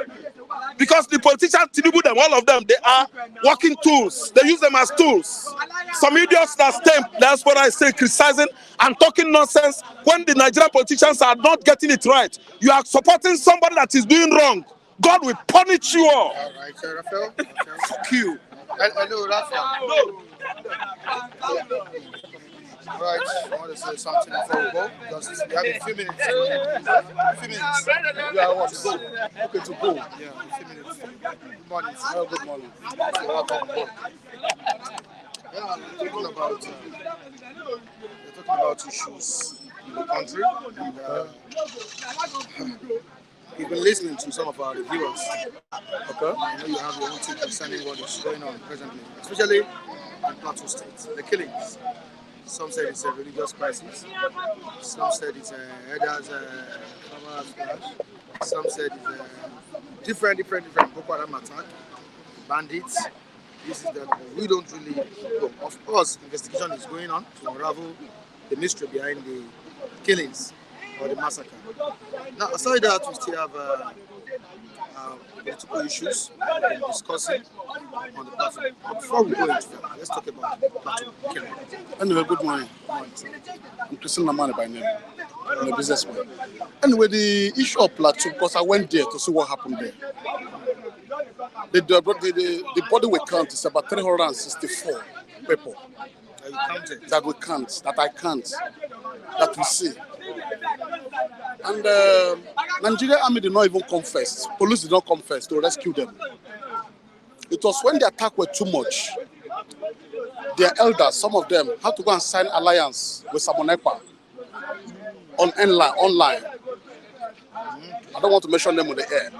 Because the politicians, Tinubu, them, all of them, they are working tools. They use them as tools. Some idiots that stay, that's what I say, criticizing and talking nonsense when the Nigerian politicians are not getting it right. You are supporting somebody that is doing wrong. God will punish you all. All right, Raphael. Okay. Fuck you. Hello, Raphael. Right, I want to say something before we go. Because we have a few minutes. Yeah, I want to go. Okay, to go. Yeah, a few minutes. Good morning. Oh, good morning. So welcome. Yeah, we're talking about issues in the country. And, we've been listening to some of our reviewers. Okay. I know you have your own take concerning what is going on presently, especially in Plateau State. The killings. Some said it's a religious crisis. Some said it's a herders farmers clash. Some said it's a different Boko Haram attack, bandits. This is that we don't really know. Of course, investigation is going on to unravel the mystery behind the killings or the massacre. Now, aside that, we still have political issues we've been discussing on the platform. But before we go into that, let's talk about Plateau killing. Anyway, good morning. I'm Christian Namani by name. I'm a businessman. Anyway, the issue of Plateau, because I went there to see what happened there. The body we count is about 364 people. That we count, that I count, that we see. And Nigerian army did not even come first. Police did not come first to rescue them. It was when the attack were too much. Their elders, some of them, had to go and sign alliance with Samonekpa online. I don't want to mention them on the air.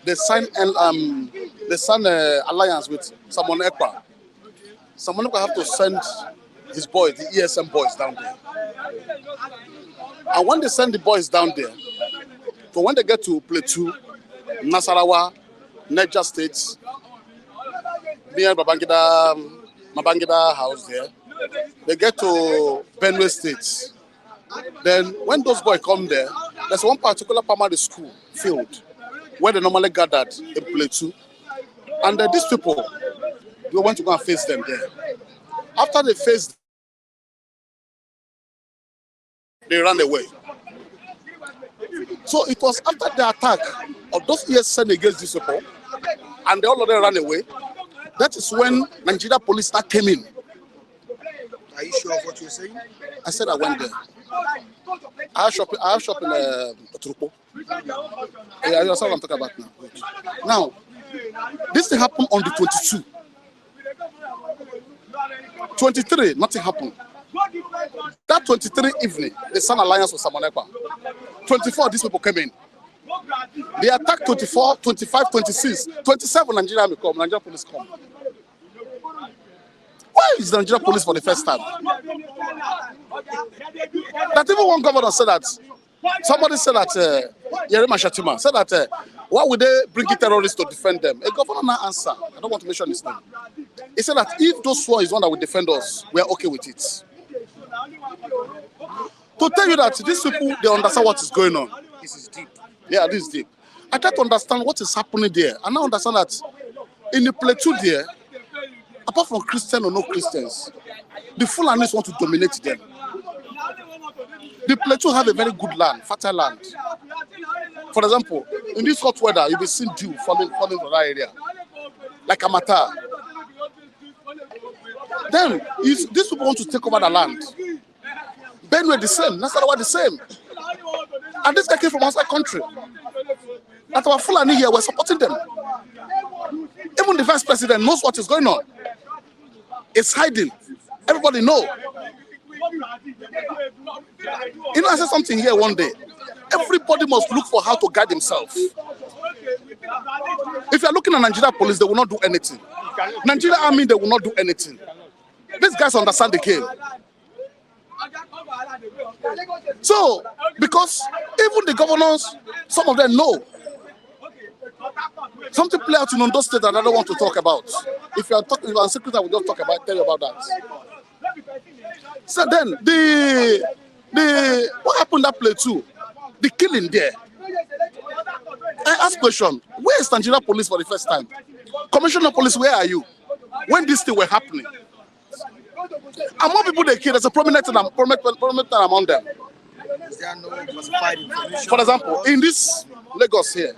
They signed alliance with Samonekpa. Samonekpa have to send his boys, the ESM boys, down there. And when they send the boys down there, so when they get to Plateau, Nasarawa, Niger States, near Mabangida house there, they get to Benue State. Then when those boys come there, there's one particular primary school field where they normally gathered in Plateau. And these people, they want to go and face them there. After they faced, they ran away. So it was after the attack of those ESN against these people, and they all of them ran away. That is when Nigeria police now came in. Are you sure of what you're saying? I said I went there. I have shop in Trupo. Yeah, that's what I'm talking about now. Now, this thing happened on the 22. 23, nothing happened. That 23 evening, they signed alliance with Samonekpa. 24, these people came in. They attacked 24, 25, 26, 27, Nigerian police come. Why is the Nigerian police for the first time? That even one governor said that, somebody said that, Yerima Shatima said that, why would they bring in terrorists to defend them? A governor now answered, I don't want to mention his name. He said that if those one is one that will defend us, we are okay with it. To tell you that these people, they understand what is going on. This is deep. Yeah, this is deep. I try to understand what is happening there. And I understand that in the Plateau there, apart from Christian or no Christians, the Fulanis want to dominate them. The Plateau have a very good land, fertile land. For example, in this hot weather, you'll be seeing dew falling from that area, like Amata. Then, these people want to take over the land. Benue the same, Nasarawa the same. And this guy came from outside country. That our Fulani here were supporting them. Even the vice president knows what is going on. It's hiding. Everybody knows. You know, I said something here one day. Everybody must look for how to guide himself. If you're looking at Nigeria police, they will not do anything. Nigeria army, they will not do anything. These guys understand the game. So, because even the governors, some of them know. Something play out in Ondo State that I don't want to talk about. If you are talking, if you are secret, I will just tell you about that. So then, what happened at Plateau? The killing there. I ask question, where is Nigeria police for the first time? Commissioner of police, where are you? When this thing were happening? Among people they kill, there's a prominent among them. For example, in this Lagos here,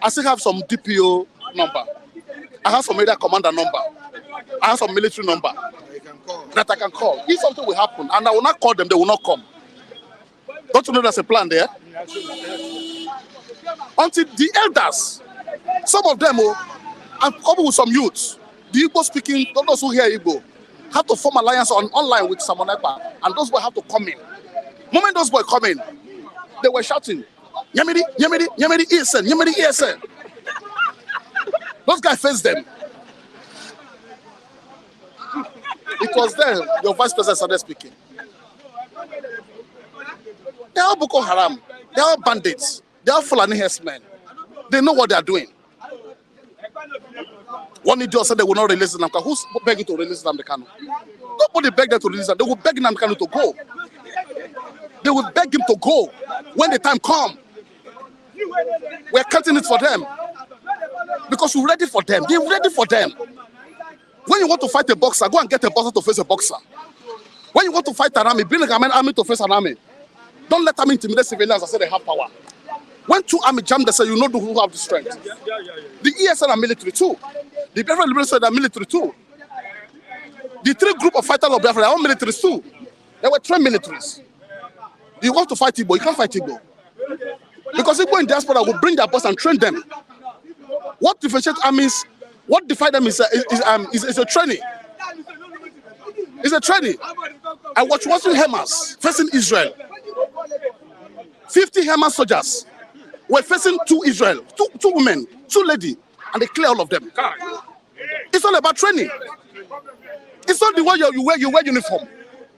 I still have some DPO number. I have some area commander number. I have some military number that I can call. If something will happen and I will not call them, they will not come. Don't you know there's a plan there? Until the elders, some of them, and coupled with some youths, the Igbo speaking, those who hear Igbo, have to form alliance online with Samonepa, and those boys have to come in. The moment those boys come in, they were shouting, Yamidi, Yamidi, Yamidi, ESN, Yamidi, ESN. Those guys faced them. It was then your vice president started speaking. They're all Boko Haram, they're all bandits, they're all Fulani herdsmen. They know what they're doing. One idiot said they will not release Nnamdi Kanu. Who's begging to release Nnamdi Kanu? Nobody begged them to release them. They will beg Nnamdi Kanu to go. They will beg him to go when the time comes. We're cutting it for them. Because we're ready for them. They're ready for them. When you want to fight a boxer, go and get a boxer to face a boxer. When you want to fight an army, bring an army to face an army. Don't let them intimidate civilians and say they have power. When two armies jam, they say you know who have the strength. The ESN are military too. The Biafra Liberation are military too. The three group of fighters of Biafra are all militaries too. They were trained militaries. You want to fight Igbo, you can't fight Igbo. Because Igbo in diaspora will bring their boss and train them. What differentiates armies, what defines them is a training. It's a training. I watched Hamas facing Israel. 50 Hamas soldiers were facing two Israel, two women, two ladies, and they clear all of them. It's all about training. It's not the way you wear uniform.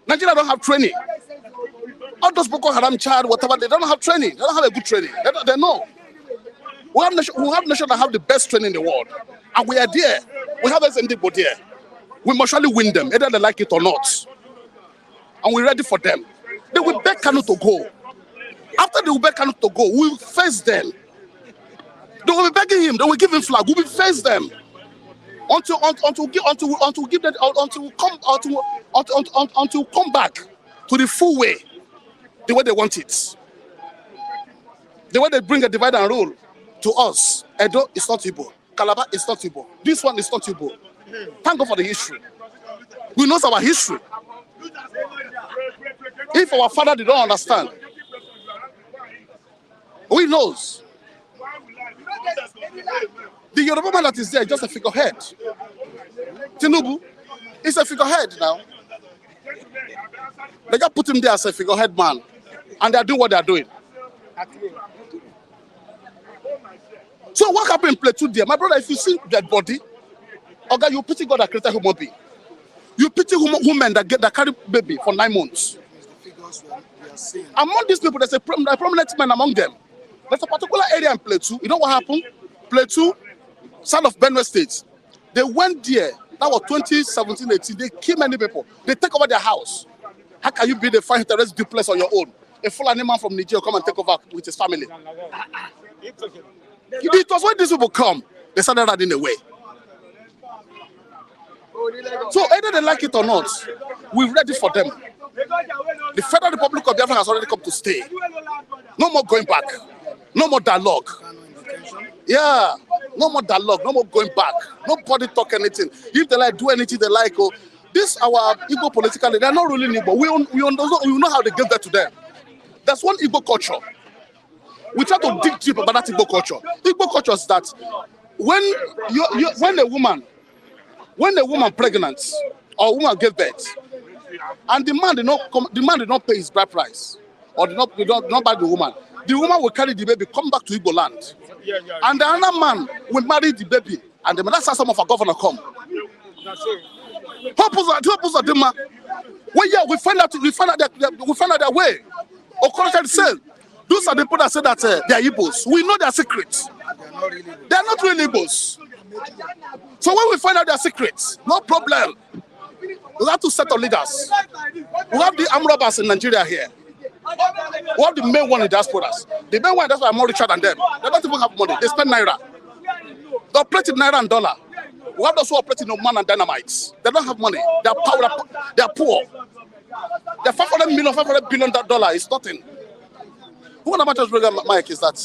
Nigeria don't have training. All those Boko Haram child, whatever, they don't have training. They don't have a good training. They know. We have nations that have the best training in the world. And we are there. We have SND there. We must surely win them, either they like it or not. And we're ready for them. They will beg Kanu to go. After they will beg Kanu to go, we will face them. They will be begging him. They will give him flag. We will face them until come back to the full way, the way they want it, the way they bring a divide and rule to us. Edo is not Igbo. Calabar is not Igbo. This one is not Igbo. Thank God for the history. We know our history. If our father did not understand, we knows. The Yoruba man that is there is just a figurehead. Tinubu is a figurehead now. They just put him there as a figurehead man, and they are doing what they are doing. So what happened in Plateau there? My brother, if you see that body, okay, you pity God that created human being. You pity women that carry baby for 9 months. Among these people, there's a prominent man among them. There's a particular area in Plateau. You know what happened? Plateau, south of Benue State. They went there. That was 2017-18. They killed many people. They take over their house. How can you build a 5-terrace duplex on your own? A Fulani man from Nigeria come and take over with his family. It was when these people come, they started running away. So either they like it or not, we're ready for them. The Federal Republic of Biafra has already come to stay. No more going back. No more dialogue. Yeah, no more dialogue. No more going back. Nobody talk anything. If they like, do anything they like. Oh, this our Igbo politically, they're not ruling Igbo. We know how they give that to them. That's one Igbo culture. We try to dig deep about that Igbo culture. Igbo culture is that when a woman pregnant or a woman gave birth, and the man did not pay his bride price, or did not buy the woman will carry the baby, come back to Igbo land. And the other man will marry the baby, and that's how some of our governors come. Purpose of the man. Well, yeah, we find out their way. Or correct the same. Those are the people that say that they are Igbos. We know their secrets. They are not really Igbos. So when we find out their secrets, no problem. We have to set of leaders. We have the armed robbers in Nigeria here. We have the main one in diasporas. The main one, that's why I'm more richer than them. They don't even have money. They spend naira. They operate in naira and dollar. We have those who operate in Oman and dynamites. They don't have money. They are poor. They are poor. The $500 billion is nothing. What I'm just bringing Mike is that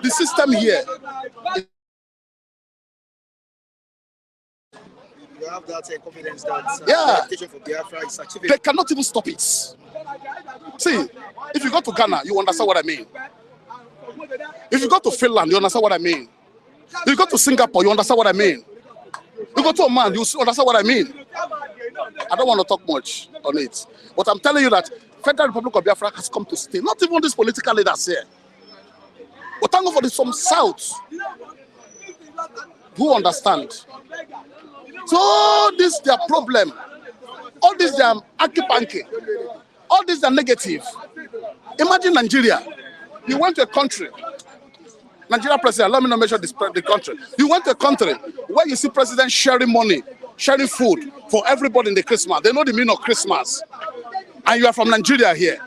the system here. You have that confidence that Yeah, Agitation for Biafra is achievable. they cannot even stop it. See, if you go to Ghana, you understand what I mean. If you go to Finland, you understand what I mean. If you go to Singapore, you understand what I mean. You go to Oman, you understand what I mean. I don't want to talk much on it, but I'm telling you that Federal Republic of Biafra has come to stay. Not even these political leaders here. But thank God for this from South who understand. So all this their problem, all this their anki-panki, all this their negative. Imagine Nigeria. You went to a country, Nigeria president, let me not mention the country. You went to a country where you see president sharing money, sharing food for everybody in the Christmas. They know the meaning of Christmas. And you are from Nigeria here.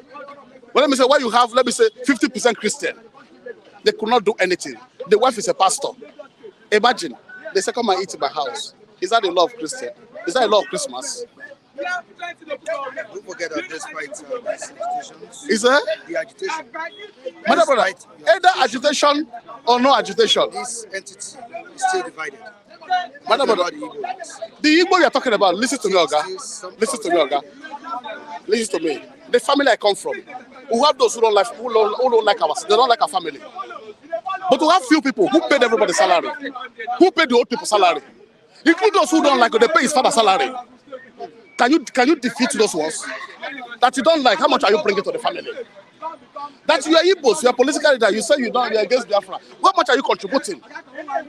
Well, let me say, what you have, let me say 50% Christian. They could not do anything. The wife is a pastor. Imagine, they say, come and eat in my house. Is that a law of Christian? Is that a law of Christmas? Don't forget that despite these agitations, Is there? the agitation, My brother, either agitation or no agitation. this entity is still divided. My brother, the Igbo you are talking about, listen to me, Oga. Listen to me, Oga. Listen to me. The family I come from, we have those who don't like us. They don't like our family. But we have few people who paid everybody salary, who paid the old people salary. Include those who don't like it, they pay his father salary. Can you defeat those ones that you don't like? How much are you bringing to the family? That you are Igbos, you are political leader, you say you're against Biafra. How much are you contributing?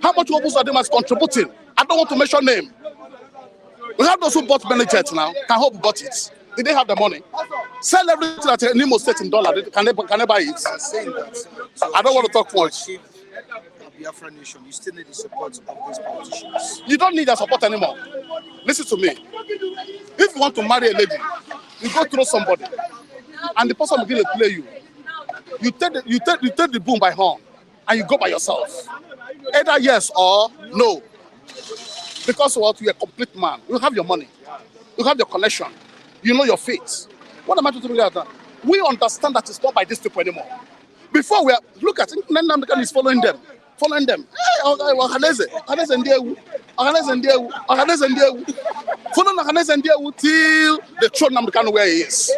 How much Obus Adema is contributing? I don't want to mention name. We have those who bought many jets now. Can hope bought it. Did they have the money? Sell everything that Nimo State in dollar. Can they buy it? I don't want to talk much. Biafra nation, you still need the support of these politicians. You don't need their support anymore. Listen to me. If you want to marry a lady, you go through somebody, and the person will begin to play you. You take the boom by horn, and you go by yourself. Either yes or no. Because what? You're a complete man. You have your money. You have your connection. You know your faith. What am I talking about? We understand that it's not by these people anymore. Before we are, look at it, Nnamdi is following them. Following them. Following till they throw Nnamdi where he is.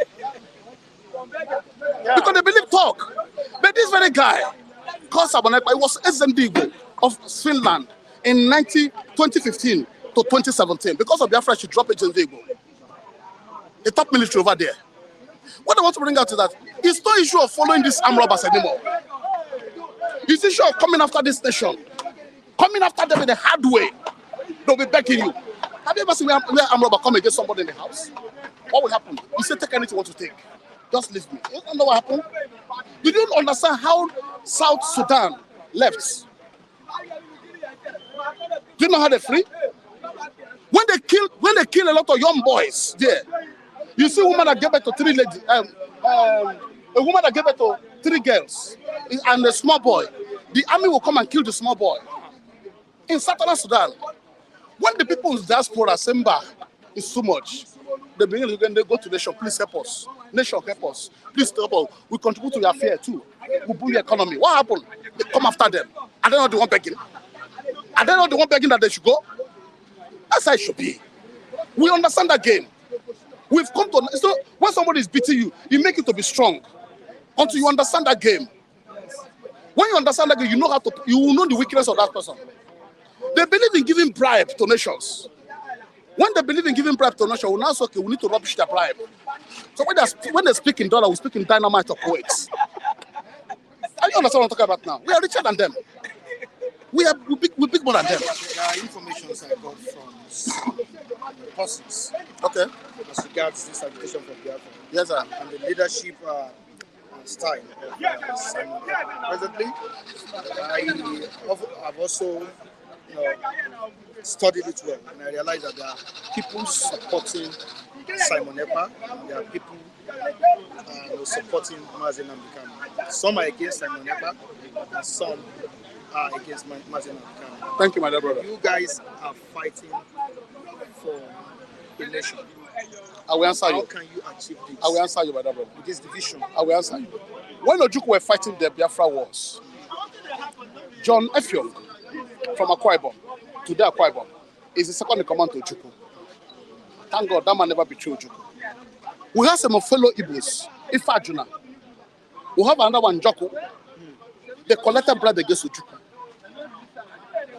Because they believe talk. But this very guy, called Sabonepa, he was SMD of Finland in 2015 to 2017. Because of Biafra, she dropped SMD. The top military over there. What I want to bring out is that it's no issue of following these armed robbers anymore. It's issue of coming after this nation. Coming after them in the hard way. They'll be begging you. Have you ever seen where armed robber come against somebody in the house? What will happen? You say, take anything you want to take. Just leave me. You don't know what happened? You don't understand how South Sudan left. Do you know how they free? When they kill a lot of young boys there, you see a woman that gave birth to three ladies, a woman that gave birth to 3 girls and a small boy. The army will come and kill the small boy. In Southern Sudan, when the people in diaspora Simba is too much, they go to nation, please help us. Nation help us. Please help us. We contribute to your affair too. We boost the economy. What happened? They come after them. I don't know the one begging. I don't know the one begging that they should go. That's how it should be. We understand that game. We've come to, so when somebody is beating you, you make it to be strong until you understand that game. When you understand that game, you know you will know the weakness of that person. They believe in giving bribe to nations. When they believe in giving bribe to nations, we now say, okay, we need to rubbish their bribe. So when they speak in dollar, we speak in dynamite or Kuwait. You understand what I'm talking about now? We are richer than them. We pick more than them. There are information I got from persons. Okay. As regards this agitation for Biafra. Yes, sir. And the leadership style of Simon Ekpa. Presently, I've also studied it well, and I realized that there are people supporting Simon Ekpa, and there are people supporting Mazi Nnamdi Kanu. Some are against Simon Ekpa, and some are against Mazi Nnamdi Kanu. Thank you, my dear brother. You guys are fighting for a nation. I will answer you. How can you achieve this? I will answer you, my dear brother. With this division. I will answer you. When Ojukwu were fighting the Biafra wars, John Effiong from Akwa Ibom, today Akwa Ibom, is the second in command to Ojukwu. Thank God that man never betrayed Ojukwu. We have some fellow Igbos, Ifa Ajuna. We have another one, Joko. They collected blood against Ojukwu.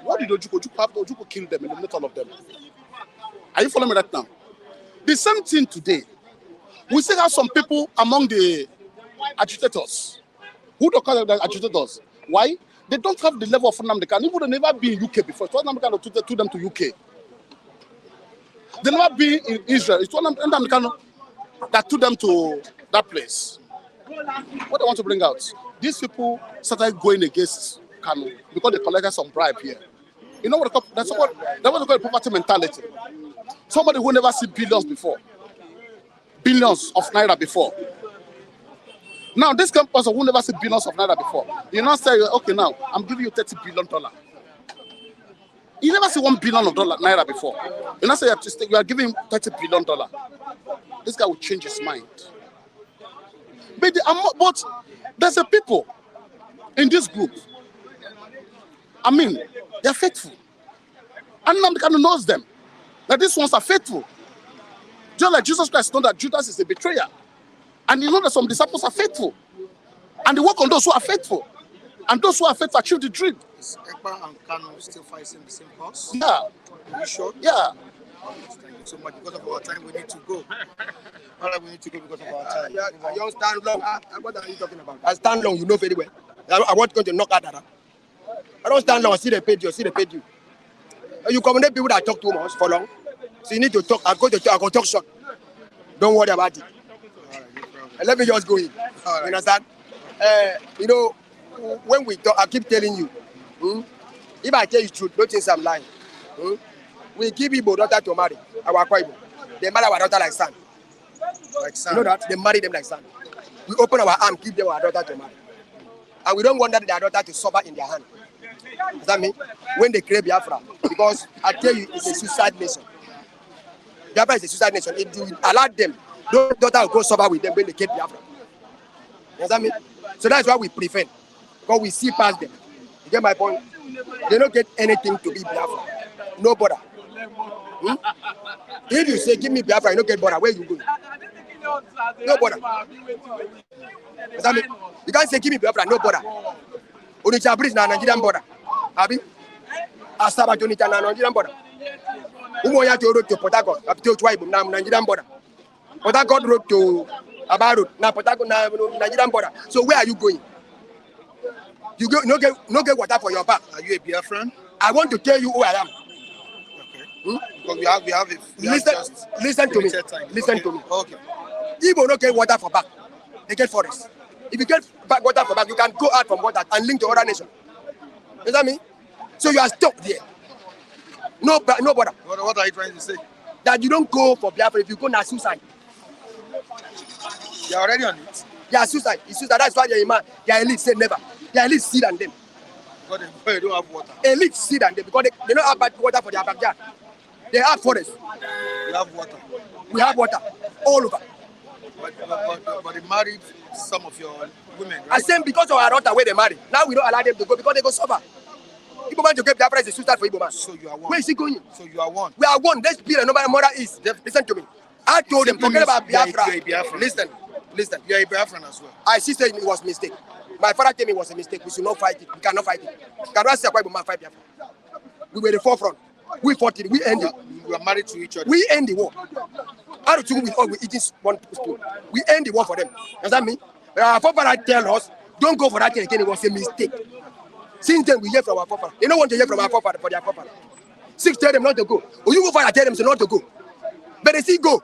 What did Ojukwu have? Ojukwu killed them, eliminate all of them. Are you following me right now? The same thing today. We still have some people among the agitators who don't call them agitators. Why? They don't have the level of Nnamdi Kanu. Even they never been in UK before. It's Nnamdi Kanu took them to UK. They never been in Israel. It's Nnamdi Kanu that took them to that place. What I want to bring out, these people started going against Kanu because they collected some bribe here. You know what? That's what they call poverty mentality. Somebody who never see billions before, billions of naira before. Now this person who never see billions of naira before, you now say, okay, now I'm giving you $30 billion. You never see $1 billion of naira before. You now say you are giving him $30 billion. This guy will change his mind. But there's a people in this group. I mean, they're faithful. And Nnamdi Kanu knows them. That these ones are faithful. Just like Jesus Christ knows that Judas is a betrayer. And you know that some disciples are faithful. And they work on those who are faithful. And those who are faithful achieve the dream. Is Ekpa and Kanu still fighting the same cause? Yeah. Are you sure? Yeah. Thank you so much. Because of our time, we need to go. All right, we need to go because of our time. I don't stand long. What are you talking about? I stand long, you know very well. I want to knock out that. I don't stand long, see they paid you, You accommodate people that talk too much for long. So you need to talk. I go talk short. Don't worry about it. And let me just go in. You understand? You know, when we talk, I keep telling you, if I tell you the truth, don't think I'm lying. We give Igbo daughter to marry, our Akwa Ibom. They marry our daughter like son. Like son. You know that? They marry them like son. We open our arm, give them our daughter to marry. And we don't want their daughter to suffer in their hand. Does that mean? When they create Biafra, because I tell you, it's a suicide nation. Biafra is a suicide nation. If you allow them, those daughters will go suffer with them when they create Biafra. Does that mean? So that's why we prevent. Because we see past them. You get my point? They don't get anything to be Biafra. No border. If you say, give me Biafra, you don't get border, where you going? No border. Does that mean? You can't say, give me Biafra, no border. Onitsha Bridge na Nigerian border. Abi? Asaba to Onitsha na Nigerian border. Umoya to road to Port Harcourt, up to Akwa Ibom na Nigerian border. Port Harcourt road to Aba road na Port Harcourt na Nigerian border. So where are you going? You go no get water for your back. Are you a Biafran? I want to tell you who I am. Because we have Listen to me. Listen to me. Okay. Igbo no get water for back. They get forest. If you get water for back, you can go out from water and link to other nation. You know me? So you are stuck there. No border. What are you trying to say? That you don't go for Biafra. If you go, na suicide. You're already on it. Yeah, suicide. It's suicide. That's why your man, your elite say never. Your elite see than them. Because they don't have water. Elite see than them because they don't have bad water for their backyard. They have forest. We have water. We have water all over. But they married some of your women, right? I said because of our daughter where they marry. Now we don't allow them to go because they go suffer. Igbo man to get Biafra is a suicide for Igbo man. So you are one. Where is he going? So you are one. We are one. Let's be a nobody mother is. Listen to me. I told them, forget about Biafra. Listen. You are a Biafran as well. I see saying it was a mistake. My father told me it was a mistake. We should not fight it. We cannot fight it. Cannot say Akwa Ibom man fight Biafra. We were the forefront. We fought it. We ended. We are married to each other. We end the war. Atiku with all we eating one spoon. We end the war for them. Does that mean? Our forefathers tell us, don't go for that thing again. It was a mistake. Since then, we hear from our papa. They don't want to hear from our papa for their papa. 6 tell them not to go. Or you go for tell them not to go. But they still go.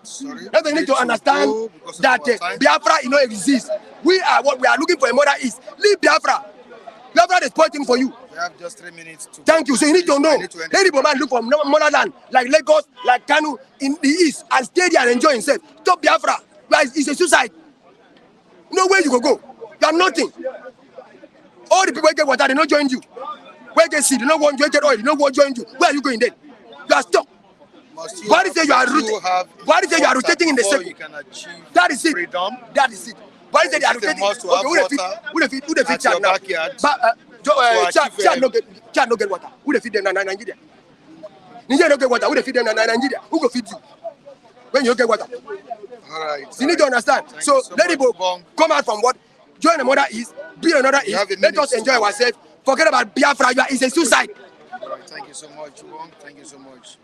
Sorry. Now they need to understand that Biafra, exists. We are what we are looking for a mother is. Leave Biafra. Biafra is pointing for you. We have just 3 minutes to thank you. So you need to know. Let the man look for motherland like Lagos, like Kanu in the east and stay there and enjoy himself. Stop Biafra. It's a suicide. No way you go. You are nothing. All the people who get water, they don't join you. Where get seed, they don't want you, get oil, they don't want to join you. Where are you going then? You are stuck. Why say you are rooting? Why say you are rotating in the circle? That is it. Freedom. That is it. Why say they are rotating? Okay, who the feed Chad now? Chad no get water. Who the feed them? Nigeria. Nigeria no get water. Who the feed them? Nigeria. Who go feed you when you get water? All right. You need to understand. So let people come out from what join another is, be another is. Let us enjoy ourselves. Forget about Biafra. It's a suicide. All right. Thank you so much, Wong. Thank you so much.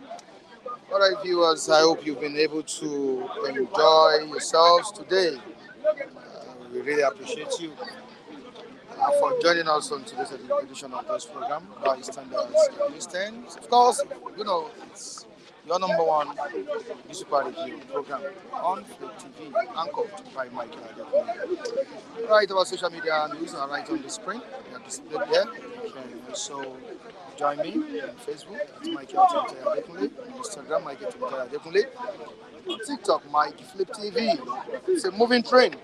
All right, viewers. I hope you've been able to enjoy yourselves today. We really appreciate you for joining us on today's edition of this program by Standards Listens. Of course, it's your number one newspaper review program on Flip TV, anchored by Michael Atiku. Right, our social media news are right on the screen. They are displayed there. You can also join me on Facebook at Michael Atiku, on Instagram Michael Atiku, on TikTok Mike Flip TV. It's a moving train.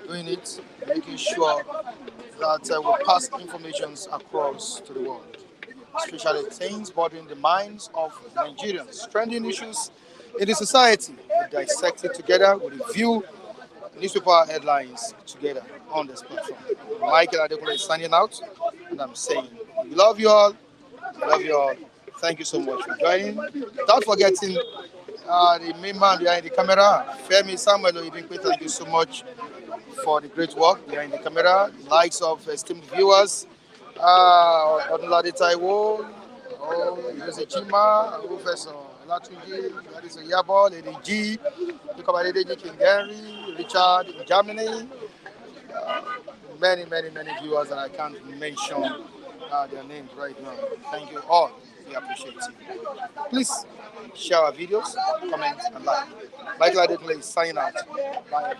Doing it, making sure that we pass information across to the world, especially things bothering the minds of Nigerians, trending issues in the society. We dissect it together, we review newspaper headlines together on this platform. Michael Atiku is signing out, and I'm saying, we love you all. I love you all. Thank you so much for joining. Without forgetting the main man behind the camera, Femi Samuel Oyedepo, thank you so much for the great work behind the camera. The likes of esteemed viewers, Odunlade Taiwo, Jose Chima, Professor Latuji, Larissa Yabo, Lady G, Lady King Henry, Richard in Germany, many viewers that I can't mention their names right now. Thank you all. We appreciate you. Please share our videos, comment, and like. Michael Atiku is signing out. Bye.